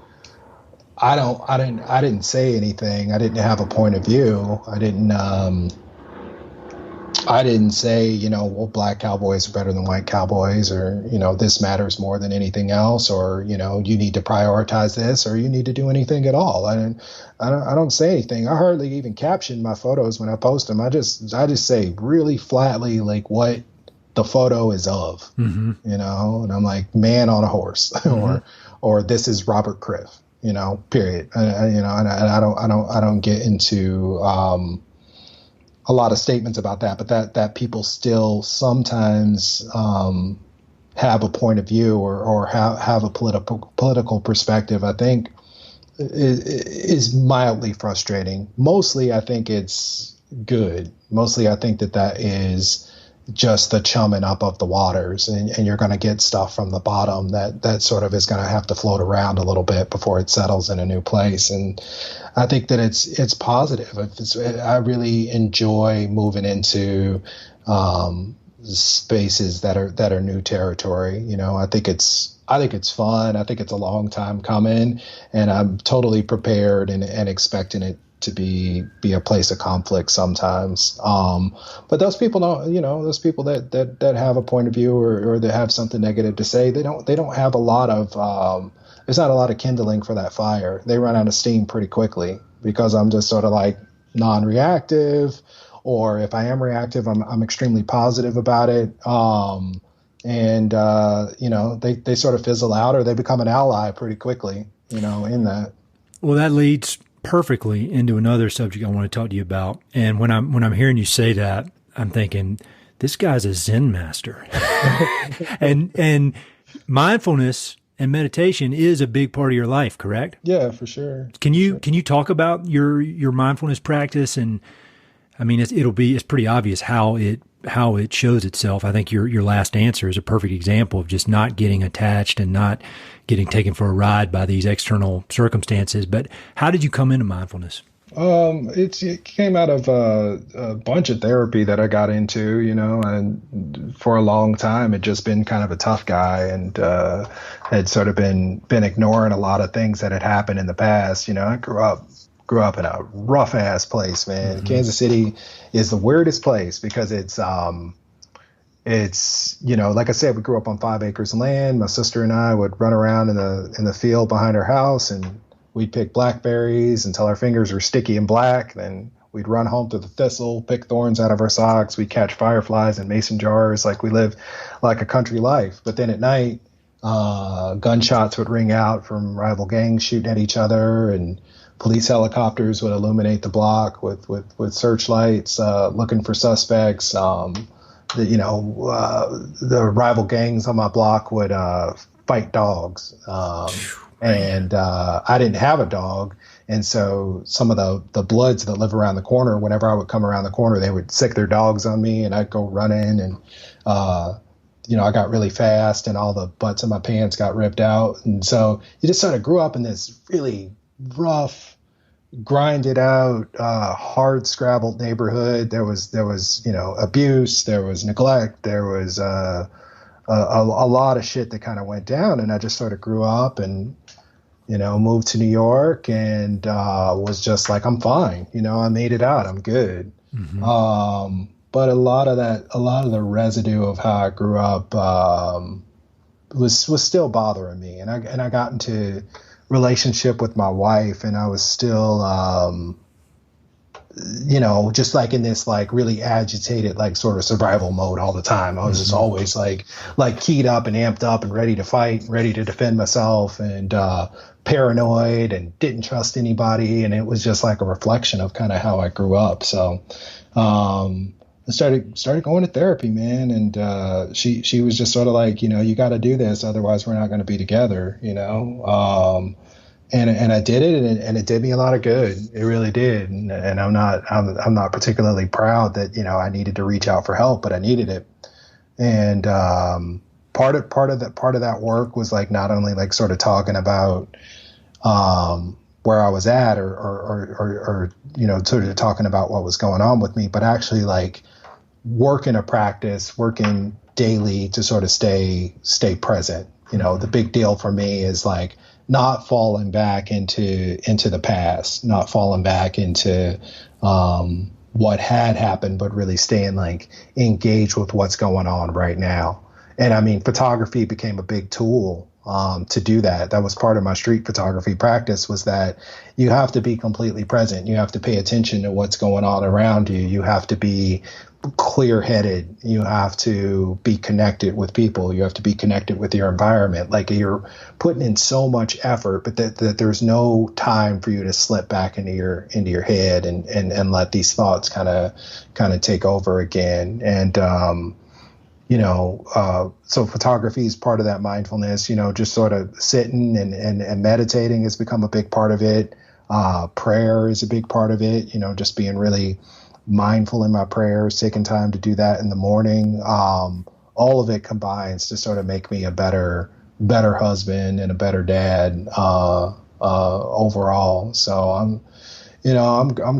I didn't say anything. I didn't have a point of view. I didn't say, well, black cowboys are better than white cowboys, or, this matters more than anything else, or, you need to prioritize this, or you need to do anything at all. I don't say anything. I hardly even caption my photos when I post them. I just say really flatly, like, what the photo is of, and I'm like, man on a horse, or this is Robert Criff, period. And I don't get into, a lot of statements about that, but that people still sometimes have a point of view or have a political perspective, I think is mildly frustrating. Mostly, I think it's good. Mostly, I think that is just the chumming up of the waters, and you're going to get stuff from the bottom that sort of is going to have to float around a little bit before it settles in a new place. And I think that it's positive. I really enjoy moving into spaces that are new territory. I think it's fun. I think it's a long time coming, and I'm totally prepared and expecting it to be a place of conflict sometimes. But those people don't, those people that have a point of view or that have something negative to say, they don't have a lot of, there's not a lot of kindling for that fire. They run out of steam pretty quickly because I'm just sort of like non-reactive, or if I am reactive, I'm extremely positive about it. They sort of fizzle out, or they become an ally pretty quickly, in that. Well, that leads perfectly into another subject I want to talk to you about. And when I'm hearing you say that, I'm thinking, this guy's a Zen master. and mindfulness and meditation is a big part of your life, correct? Yeah, for sure. Can you talk about your mindfulness practice? And I mean, it's pretty obvious how it shows itself. I think your last answer is a perfect example of just not getting attached and not getting taken for a ride by these external circumstances. But how did you come into mindfulness? It came out of a bunch of therapy that I got into, and for a long time had just been kind of a tough guy, and had sort of been ignoring a lot of things that had happened in the past. I grew up in a rough ass place, man. Mm-hmm. Kansas City is the weirdest place because it's like I said, we grew up on 5 acres of land. My sister and I would run around in the field behind our house, and we'd pick blackberries until our fingers were sticky and black. Then we'd run home through the thistle, pick thorns out of our socks. We'd catch fireflies in mason jars. Like, we lived like a country life. But then at night, gunshots would ring out from rival gangs shooting at each other, and police helicopters would illuminate the block with searchlights, looking for suspects. The rival gangs on my block would fight dogs. And I didn't have a dog. And so some of the Bloods that live around the corner, whenever I would come around the corner, they would sick their dogs on me, and I'd go running, and, I got really fast, and all the butts of my pants got ripped out. And so you just sort of grew up in this really rough, grinded out, hard scrabbled neighborhood. There was abuse, there was neglect, there was a lot of shit that kind of went down, and I just sort of grew up and, moved to New York and was just like, I'm fine. I made it out. I'm good. Mm-hmm. But a lot of the residue of how I grew up was still bothering me. And I got into relationship with my wife, and I was still, just like in this like really agitated, like sort of survival mode all the time. I was just always like keyed up and amped up and ready to fight, ready to defend myself, and paranoid and didn't trust anybody. And it was just like a reflection of kind of how I grew up. So I started going to therapy, man. And she was just sort of like, you got to do this, otherwise we're not going to be together, And I did it, and it did me a lot of good. It really did. And I'm not particularly proud that, I needed to reach out for help, but I needed it. And part of that work was like not only like sort of talking about where I was at or sort of talking about what was going on with me, but actually like working daily to sort of stay present. The big deal for me is like not falling back into the past, not falling back into what had happened, but really staying like engaged with what's going on right now. And I mean, photography became a big tool to do that. That was part of my street photography practice, was that you have to be completely present. You have to pay attention to what's going on around you. You have to be clear-headed. You have to be connected with people. You have to be connected with your environment. Like, you're putting in so much effort, but that there's no time for you to slip back into your head and let these thoughts kind of take over again. And so photography is part of that mindfulness. Just sort of sitting and meditating has become a big part of it. Prayer is a big part of it. Just being really mindful in my prayers, taking time to do that in the morning. All of it combines to sort of make me a better husband and a better dad overall. So I'm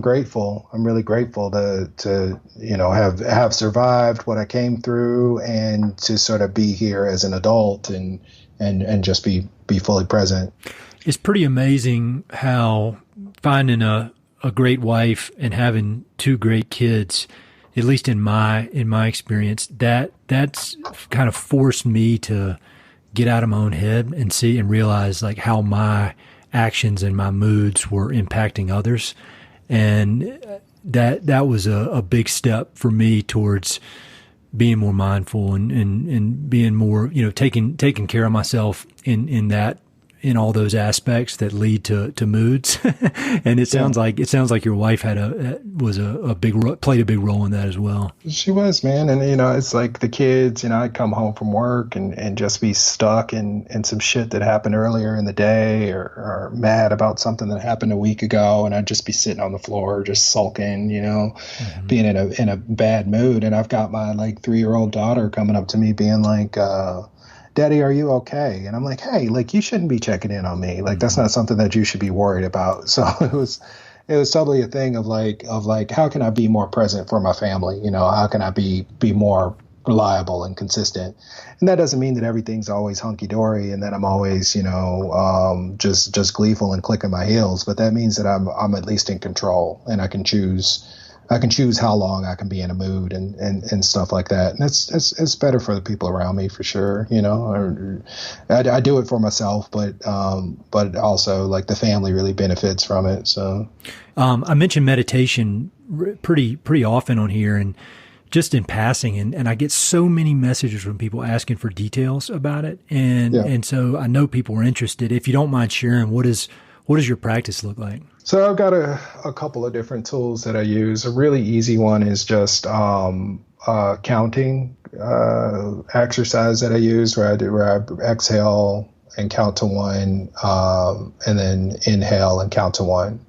grateful. I'm really grateful to have survived what I came through, and to sort of be here as an adult and just be fully present. It's pretty amazing how finding a great wife and having two great kids, at least in my experience, that's kind of forced me to get out of my own head and see and realize like how my actions and my moods were impacting others. And that was a big step for me towards being more mindful and being more, taking care of myself in all those aspects that lead to moods. And it sounds like your wife played a big role in that as well. She was, man. And, it's like the kids, I'd come home from work and just be stuck in some shit that happened earlier in the day, or mad about something that happened a week ago. And I'd just be sitting on the floor, just sulking, being in a bad mood. And I've got my like 3-year-old daughter coming up to me being like, Daddy, are you okay? And I'm like, hey, like, you shouldn't be checking in on me. Like, that's not something that you should be worried about. So it was totally a thing of like, how can I be more present for my family? How can I be more reliable and consistent? And that doesn't mean that everything's always hunky dory and that I'm always, just gleeful and clicking my heels. But that means that I'm at least in control, and I can choose how long I can be in a mood and stuff like that. And it's better for the people around me for sure. I do it for myself, but also like the family really benefits from it. So, I mentioned meditation pretty often on here, and just in passing, and I get so many messages from people asking for details about it. And so I know people are interested. If you don't mind sharing, what does your practice look like? So I've got a couple of different tools that I use. A really easy one is just counting exercise that I use, where I exhale and count to 1, and then inhale and count to 1,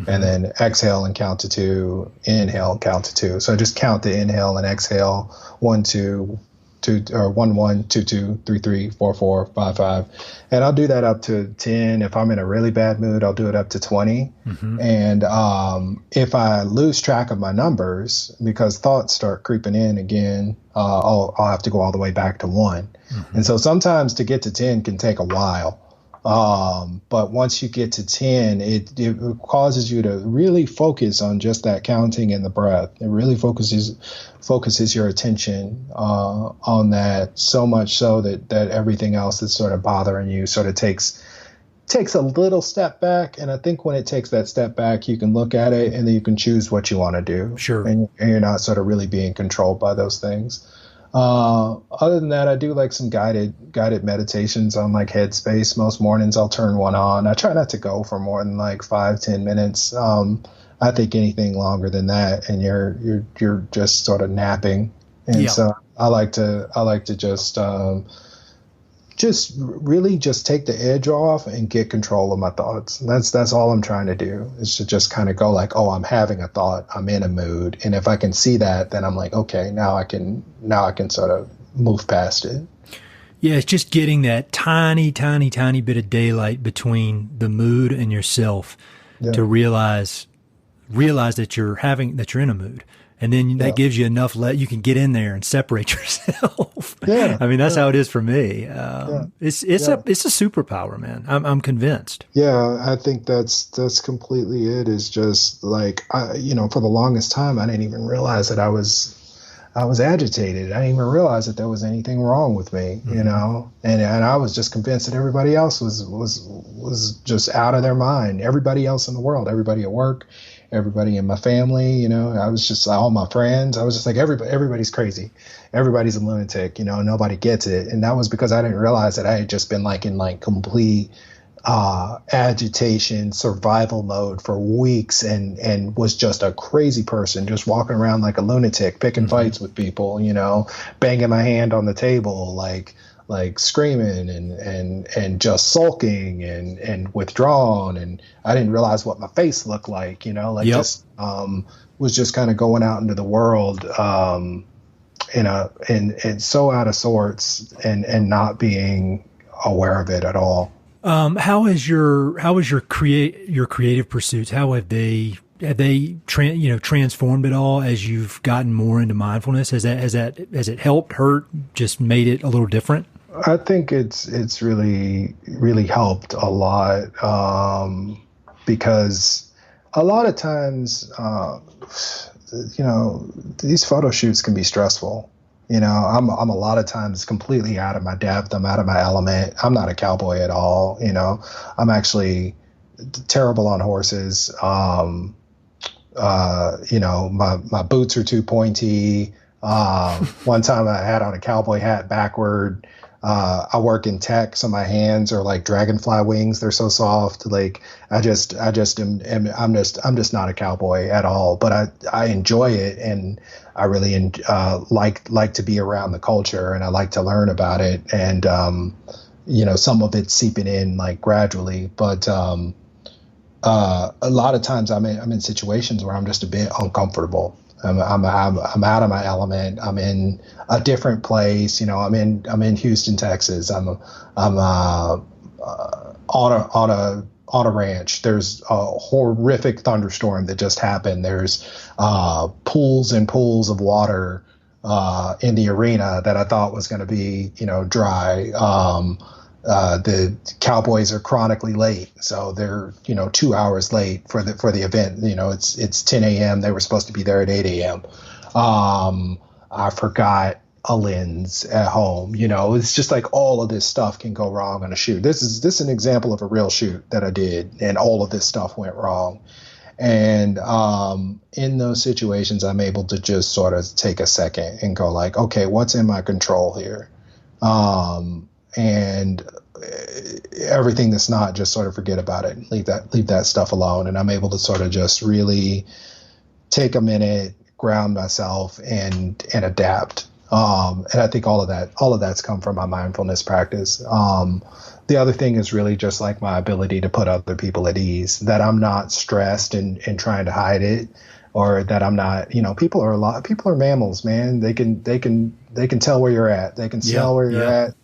and then exhale and count to 2, inhale and count to 2. So I just count the inhale and exhale, 1, 2, two, or 1 1 2 2 3 3 4 4 5 5, and I'll do that up to 10. If I'm in a really bad mood, I'll do it up to 20. And if I lose track of my numbers because thoughts start creeping in again, I'll have to go all the way back to 1. And so sometimes to get to 10 can take a while. But once you get to 10, it causes you to really focus on just that counting and the breath. It really focuses your attention on that, so much so that everything else that's sort of bothering you sort of takes a little step back. And I think when it takes that step back, you can look at it and then you can choose what you want to do. Sure. And you're not sort of really being controlled by those things. Other than that, I do like some guided meditations on like Headspace. Most mornings I'll turn one on. I try not to go for more than like 5-10 minutes. I think anything longer than that and you're just sort of napping. And so I like to just really just take the edge off and get control of my thoughts. That's all I'm trying to do, is to just kind of go like, oh, I'm having a thought, I'm in a mood. And if I can see that, then I'm like, okay, now I can sort of move past it. Yeah, it's just getting that tiny, tiny, tiny bit of daylight between the mood and yourself to realize that you're in a mood. And then that gives you enough you can get in there and separate yourself. Yeah. I mean, that's how it is for me. It's a superpower, man. I'm convinced. Yeah, I think that's completely it. Is just like, for the longest time, I didn't even realize that I was agitated. I didn't even realize that there was anything wrong with me, and I was just convinced that everybody else was just out of their mind. Everybody else in the world, everybody at work, everybody in my family, I was just all my friends. I was just like, everybody's crazy. Everybody's a lunatic, nobody gets it. And that was because I didn't realize that I had just been like in like complete agitation, survival mode for weeks and was just a crazy person, just walking around like a lunatic, picking fights with people, banging my hand on the table, like screaming and just sulking and withdrawn. And I didn't realize what my face looked like, just was just kind of going out into the world and so out of sorts and not being aware of it at all. How is your creative pursuits? How have they transformed at all as you've gotten more into mindfulness? Has it helped, hurt, just made it a little different? I think it's really, really helped a lot, because a lot of times, these photo shoots can be stressful. I'm a lot of times completely out of my depth. I'm out of my element. I'm not a cowboy at all. I'm actually terrible on horses. My boots are too pointy. One time I had on a cowboy hat backward. I work in tech, so my hands are like dragonfly wings. They're so soft. Like I'm just not a cowboy at all, but I enjoy it. And I really like to be around the culture, and I like to learn about it. And, some of it's seeping in like gradually, but, a lot of times I'm in situations where I'm just a bit uncomfortable. I'm out of my element. I'm in a different place. I'm in Houston, Texas. I'm on a ranch. There's a horrific thunderstorm that just happened. There's pools and pools of water in the arena that I thought was going to be dry. The Cowboys are chronically late, so they're 2 hours late for the event. It's 10 a.m. They were supposed to be there at 8 a.m. I forgot a lens at home. It's just like all of this stuff can go wrong on a shoot. This is an example of a real shoot that I did, and all of this stuff went wrong. And in those situations, I'm able to just sort of take a second and go like, okay, what's in my control here? And everything that's not, just sort of forget about it and leave that stuff alone. And I'm able to sort of just really take a minute, ground myself and adapt. And I think all of that's come from my mindfulness practice. The other thing is really just like my ability to put other people at ease, that I'm not stressed and trying to hide it. or that I'm not, people are mammals, man. They can tell where you're at. They can smell where you're at.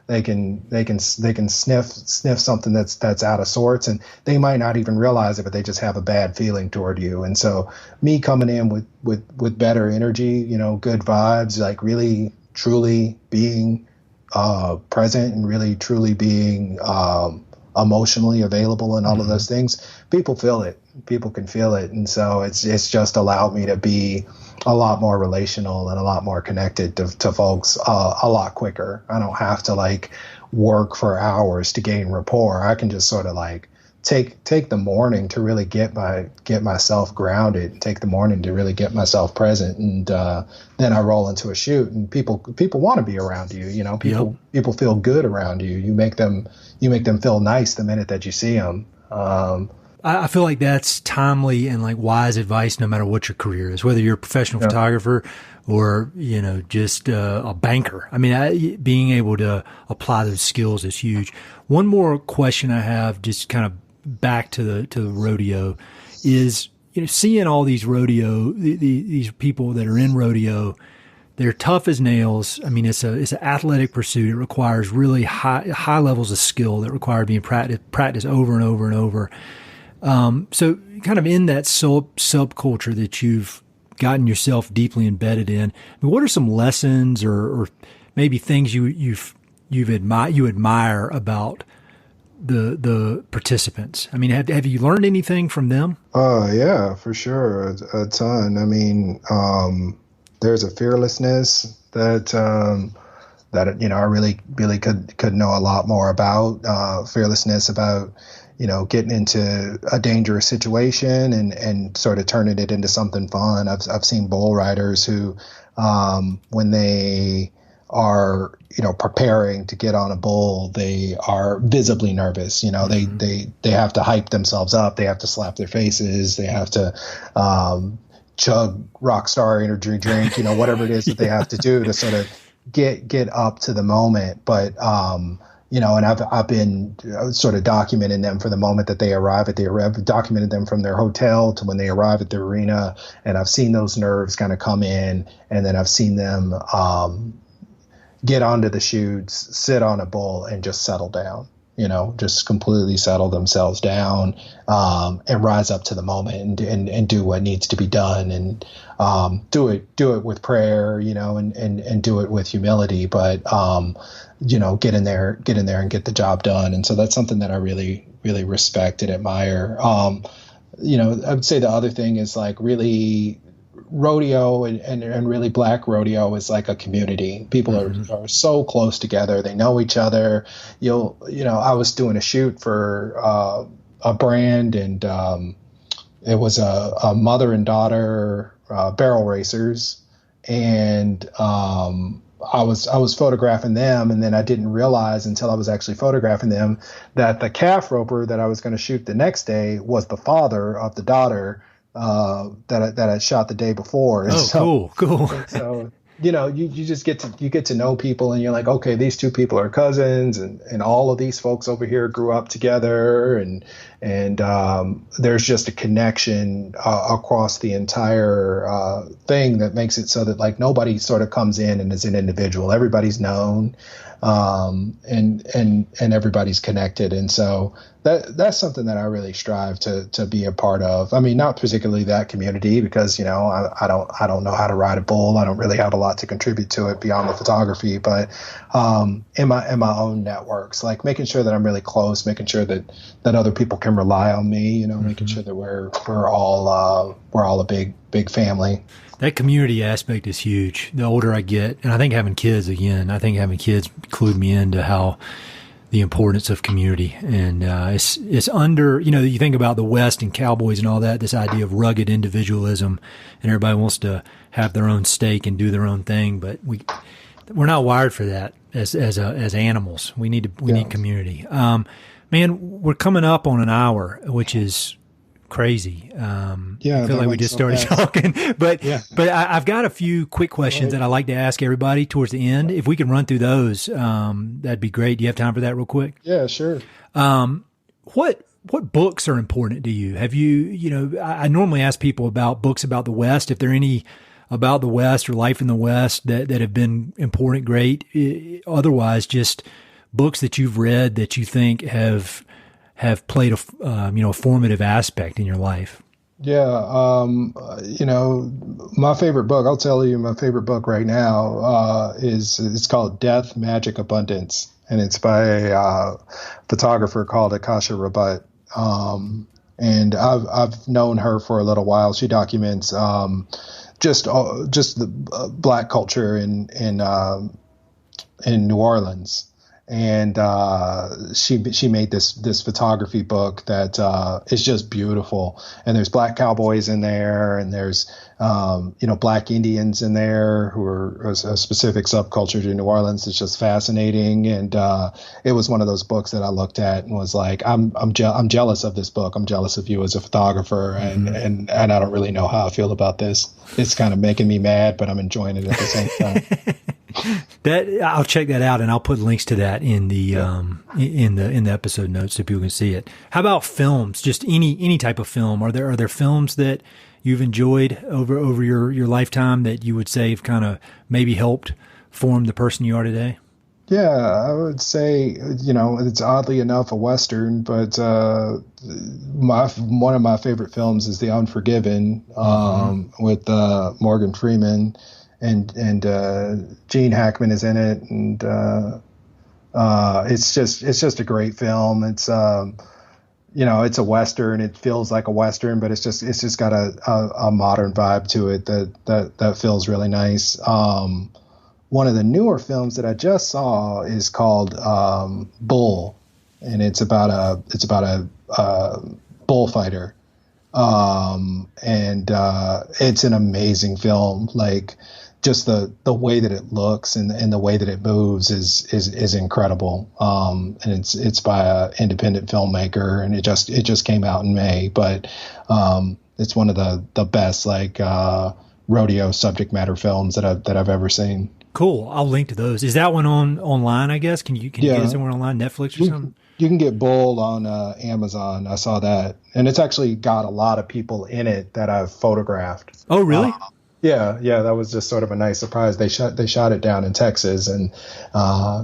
They can sniff something that's out of sorts, and they might not even realize it, but they just have a bad feeling toward you. And so me coming in with better energy, good vibes, like really truly being present and really truly being emotionally available and all of those things, people feel it. People can feel it. And so it's just allowed me to be a lot more relational and a lot more connected to folks a lot quicker. I don't have to like work for hours to gain rapport. I can just sort of like take the morning to really get myself grounded, take the morning to really get myself present, and then I roll into a shoot, and people want to be around you. People feel good around you. You make them feel nice the minute that you see them. I feel like that's timely and like wise advice, no matter what your career is, whether you're a professional photographer or, just a banker. I mean, being able to apply those skills is huge. One more question I have, just kind of back to the rodeo, is, seeing all these these people that are in rodeo, they're tough as nails. I mean, it's an athletic pursuit. It requires really high levels of skill that require being practiced over and over and over. So kind of in that subculture that you've gotten yourself deeply embedded in, I mean, what are some lessons or maybe things you admire about the participants? I mean, have you learned anything from them? Yeah, for sure. A ton. I mean, there's a fearlessness that I really could know a lot more about. Fearlessness about getting into a dangerous situation and sort of turning it into something fun. I've seen bull riders who, when they are, preparing to get on a bull, they are visibly nervous. They have to hype themselves up. They have to slap their faces. They have to, chug Rockstar energy drink, whatever it is that they have to do to sort of get up to the moment. But, and I've been sort of documenting them for the moment that they arrive at the arena. I've documented them from their hotel to when they arrive at the arena, and I've seen those nerves kind of come in, and then I've seen them get onto the chutes, sit on a bull, and just settle down. Just completely settle themselves down and rise up to the moment and do what needs to be done, and do it with prayer, and do it with humility, but get in there and get the job done. And so that's something that I really, really respect and admire. I would say the other thing is like really rodeo and really black rodeo is like a community. People are so close together. They know each other. I was doing a shoot for a brand, and it was a mother and daughter barrel racers, and I was photographing them, and then I didn't realize until I was actually photographing them that the calf roper that I was going to shoot the next day was the father of the daughter that I shot the day before. And cool. So you just get to know people, and you're like, okay, these two people are cousins, and all of these folks over here grew up together, and there's just a connection across the entire thing that makes it so that like nobody sort of comes in and is an individual. Everybody's known, and everybody's connected, and so that's something that I really strive to be a part of. I mean, not particularly that community, because I don't know how to ride a bull. I don't really have a lot to contribute to it beyond the photography, but in my own networks, like making sure that I'm really close, making sure that other people can rely on me, making sure that we're all a big family. That community aspect is huge. The older I get, and I think having kids clued me into how the importance of community. And it's under, you think about the West and cowboys and all that, this idea of rugged individualism, and everybody wants to have their own stake and do their own thing, but we're not wired for that as animals. We need community. Man, we're coming up on an hour, which is crazy. I feel like we just started talking, but I've got a few quick questions that I like to ask everybody towards the end. If we can run through those, that'd be great. Do you have time for that real quick? Yeah, sure. What what books are important to you? Have you, I normally ask people about books about the West, if there are any about the West or life in the West that have been important, great. Otherwise, just books that you've read that you think have played a formative aspect in your life. Yeah, my favorite book, I'll tell you my favorite book right now, it's called Death, Magic, Abundance. And it's by a photographer called Akasha Rabat. And I've known her for a little while. She documents just the Black culture in New Orleans. And she made this photography book that is just beautiful. And there's Black cowboys in there, and there's Black Indians in there who are a specific subculture to New Orleans. It's just fascinating. And it was one of those books that I looked at and was like, I'm jealous of this book. I'm jealous of you as a photographer, and I don't really know how I feel about this. It's kind of making me mad, but I'm enjoying it at the same time. I'll check that out, and I'll put links to that in the in the episode notes so people can see it. How about films? Just any type of film. Are there films that you've enjoyed over your lifetime that you would say have kind of maybe helped form the person you are today? Yeah, I would say, it's oddly enough a Western, but one of my favorite films is The Unforgiven, with Morgan Freeman. And Gene Hackman is in it, and it's just a great film. It's it's a Western. It feels like a Western, but it's just got a modern vibe to it that feels really nice. One of the newer films that I just saw is called Bull, and it's about a bullfighter. And it's an amazing film. Like, just the way that it looks and the way that it moves is incredible. And it's by an independent filmmaker, and it just came out in May, but it's one of the best rodeo subject matter films that I've ever seen. Cool. I'll link to those. Is that one online, I guess? Can you get it somewhere online, Netflix or something? You can get Bull on Amazon. I saw that, and it's actually got a lot of people in it that I've photographed. Oh, really? Yeah, that was just sort of a nice surprise. They shot it down in Texas, and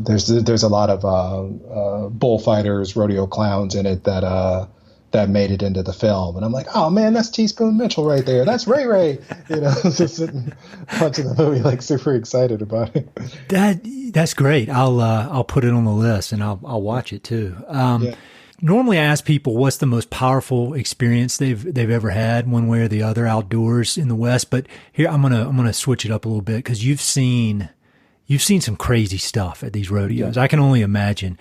there's a lot of bullfighters, rodeo clowns in it that made it into the film. And I'm like, oh man, that's Teaspoon Mitchell right there. That's Ray Ray. Just sitting watching the movie, like super excited about it. That's great. I'll put it on the list, and I'll watch it too. Normally I ask people what's the most powerful experience they've ever had, one way or the other, outdoors in the West. But here I'm gonna switch it up a little bit, because you've seen some crazy stuff at these rodeos. I can only imagine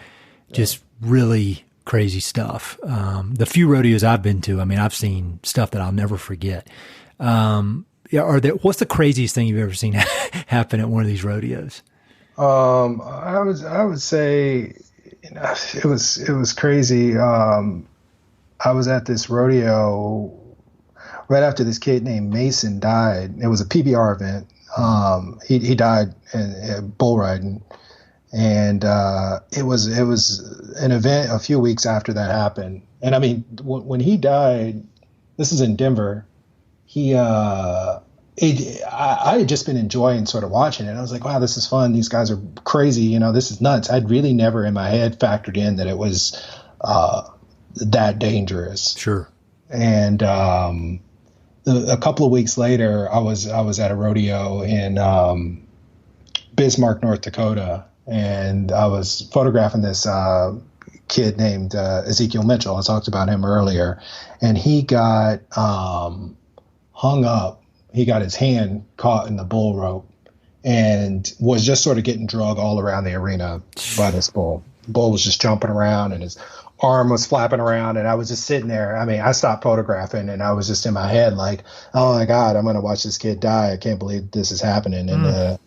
just really crazy stuff. The few rodeos I've been to, I mean, I've seen stuff that I'll never forget. What's the craziest thing you've ever seen happen at one of these rodeos? I would say, it was crazy. I was at this rodeo right after this kid named Mason died. It was a PBR event. He died in bull riding, and it was an event a few weeks after that happened. And I mean, when he died, this is in Denver. I had just been enjoying sort of watching it. I was like, wow, this is fun. These guys are crazy. This is nuts. I'd really never in my head factored in that it was that dangerous. Sure. And a couple of weeks later, I was at a rodeo in Bismarck, North Dakota, and I was photographing this kid named Ezekiel Mitchell. I talked about him earlier, and he got hung up. He got his hand caught in the bull rope and was just sort of getting drug all around the arena by this bull. The bull was just jumping around, and his arm was flapping around, and I was just sitting there. I mean, I stopped photographing, and I was just in my head like, oh my God, I'm going to watch this kid die. I can't believe this is happening. And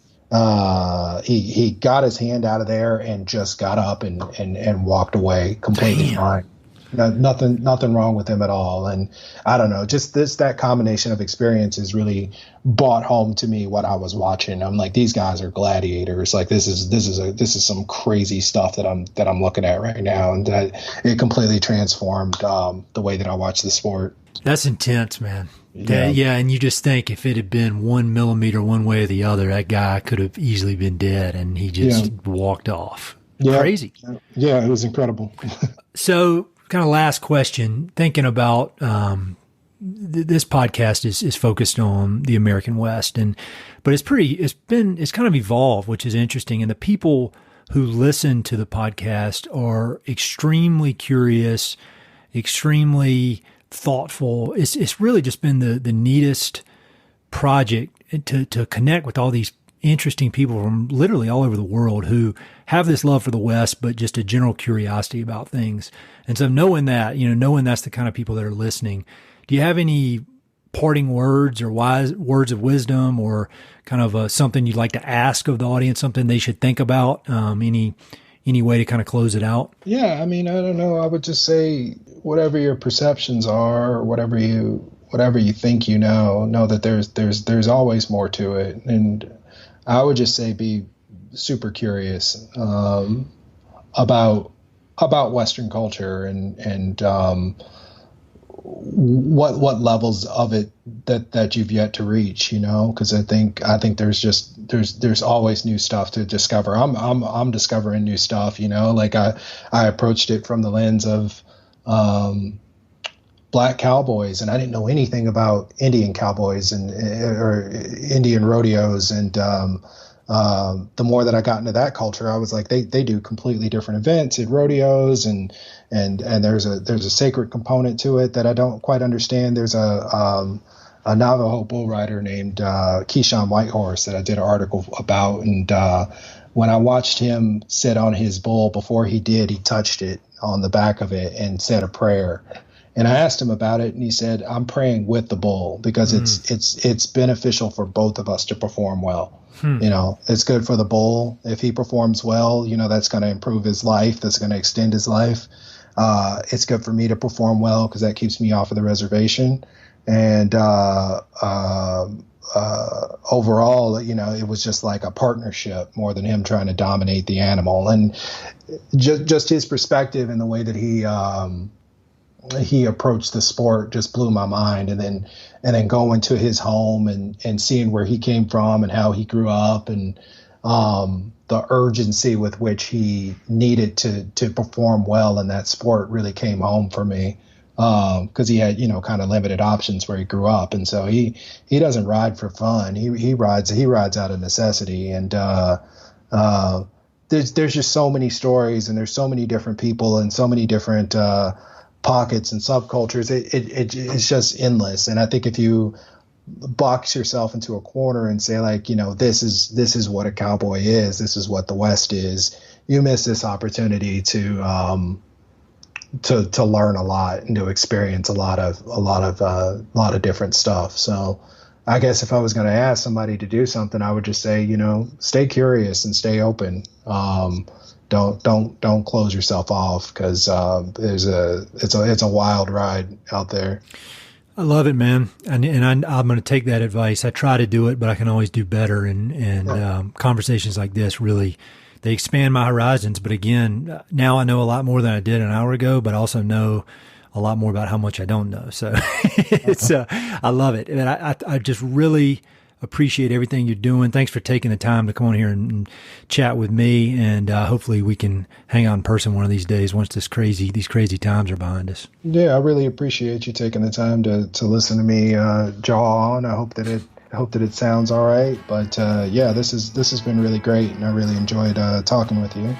he got his hand out of there and just got up and walked away completely fine. Nothing wrong with him at all. And I don't know, just that combination of experiences really brought home to me what I was watching. I'm like, these guys are gladiators. Like this is some crazy stuff that I'm looking at right now, and it completely transformed the way that I watch the sport. That's intense, man. Yeah, and you just think if it had been 1 millimeter one way or the other, that guy could have easily been dead, and he just walked off. Crazy. Yeah, it was incredible. So, kind of last question, thinking about this podcast is focused on the American West, but it's kind of evolved, which is interesting. And the people who listen to the podcast are extremely curious, extremely thoughtful. It's really just been the neatest project to connect with all these interesting people from literally all over the world who have this love for the West, but just a general curiosity about things. And so knowing that's the kind of people that are listening, do you have any parting words or wise words of wisdom, or kind of something you'd like to ask of the audience, something they should think about? Any way to kind of close it out? Yeah, I mean, I don't know. I would just say whatever your perceptions are, or whatever you think know that there's always more to it. And I would just say be super curious about Western culture and what levels of it that you've yet to reach, because I think there's always new stuff to discover. I'm discovering new stuff, like I approached it from the lens of black cowboys, and I didn't know anything about Indian cowboys or Indian rodeos. And the more that I got into that culture, I was like, they do completely different events at rodeos, and there's a sacred component to it that I don't quite understand. There's a Navajo bull rider named Keyshawn Whitehorse that I did an article about, and when I watched him sit on his bull, before he touched it on the back of it and said a prayer. And I asked him about it, and he said, I'm praying with the bull because it's beneficial for both of us to perform well. It's good for the bull. If he performs well, that's going to improve his life. That's going to extend his life. It's good for me to perform well because that keeps me off of the reservation. And overall, it was just like a partnership more than him trying to dominate the animal. And just his perspective and the way that he approached the sport just blew my mind. And then going to his home and seeing where he came from and how he grew up, and the urgency with which he needed to perform well in that sport really came home for me. Because he had, kind of limited options where he grew up. And so he doesn't ride for fun. He rides out of necessity. And there's just so many stories, and there's so many different people and so many different pockets and subcultures. It's just endless. And I think if you box yourself into a corner and say, like, this is what a cowboy is, this is what the West is, you miss this opportunity to learn a lot and to experience a lot of different stuff. So I guess if I was going to ask somebody to do something, I would just say, stay curious and stay open. Don't close yourself off, because it's a wild ride out there. I love it, man. And I'm going to take that advice. I try to do it, but I can always do better. And conversations like this really, they expand my horizons. But again, now I know a lot more than I did an hour ago, but I also know a lot more about how much I don't know. So I love it. And I just really appreciate everything you're doing. Thanks for taking the time to come on here and chat with me. And hopefully we can hang out in person one of these days once these crazy times are behind us. Yeah, I really appreciate you taking the time to listen to me jaw on. I hope that it sounds all right. But yeah, this has been really great, and I really enjoyed talking with you.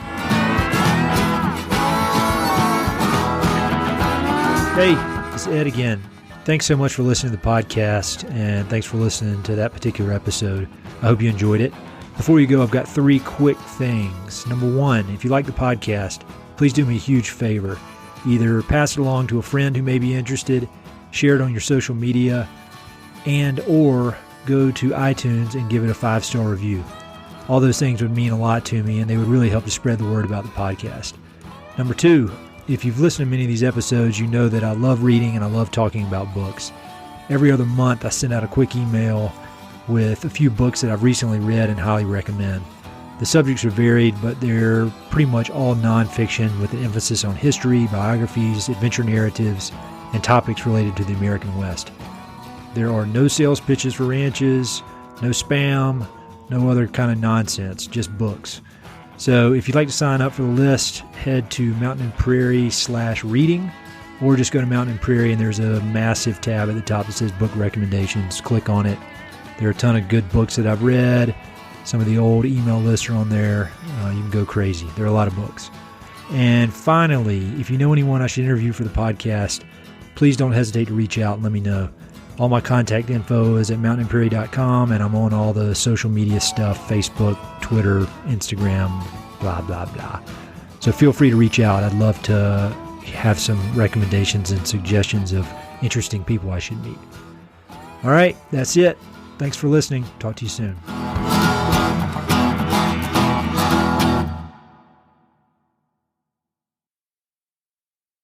Hey, it's Ed again. Thanks so much for listening to the podcast, and thanks for listening to that particular episode. I hope you enjoyed it. Before you go, I've got 3 quick things. Number 1, if you like the podcast, please do me a huge favor. Either pass it along to a friend who may be interested, share it on your social media, or go to iTunes and give it a 5-star review. All those things would mean a lot to me, and they would really help to spread the word about the podcast. Number 2, If you've listened to many of these episodes, you know that I love reading and I love talking about books. Every other month, I send out a quick email with a few books that I've recently read and highly recommend. The subjects are varied, but they're pretty much all nonfiction with an emphasis on history, biographies, adventure narratives, and topics related to the American West. There are no sales pitches for ranches, no spam, no other kind of nonsense, just books. So if you'd like to sign up for the list, head to Mountain and Prairie/reading, or just go to Mountain and Prairie and there's a massive tab at the top that says book recommendations. Click on it. There are a ton of good books that I've read. Some of the old email lists are on there. You can go crazy. There are a lot of books. And finally, if you know anyone I should interview for the podcast, please don't hesitate to reach out and let me know. All my contact info is at mountainandprairie.com, and I'm on all the social media stuff, Facebook, Twitter, Instagram, blah, blah, blah. So feel free to reach out. I'd love to have some recommendations and suggestions of interesting people I should meet. All right, that's it. Thanks for listening. Talk to you soon.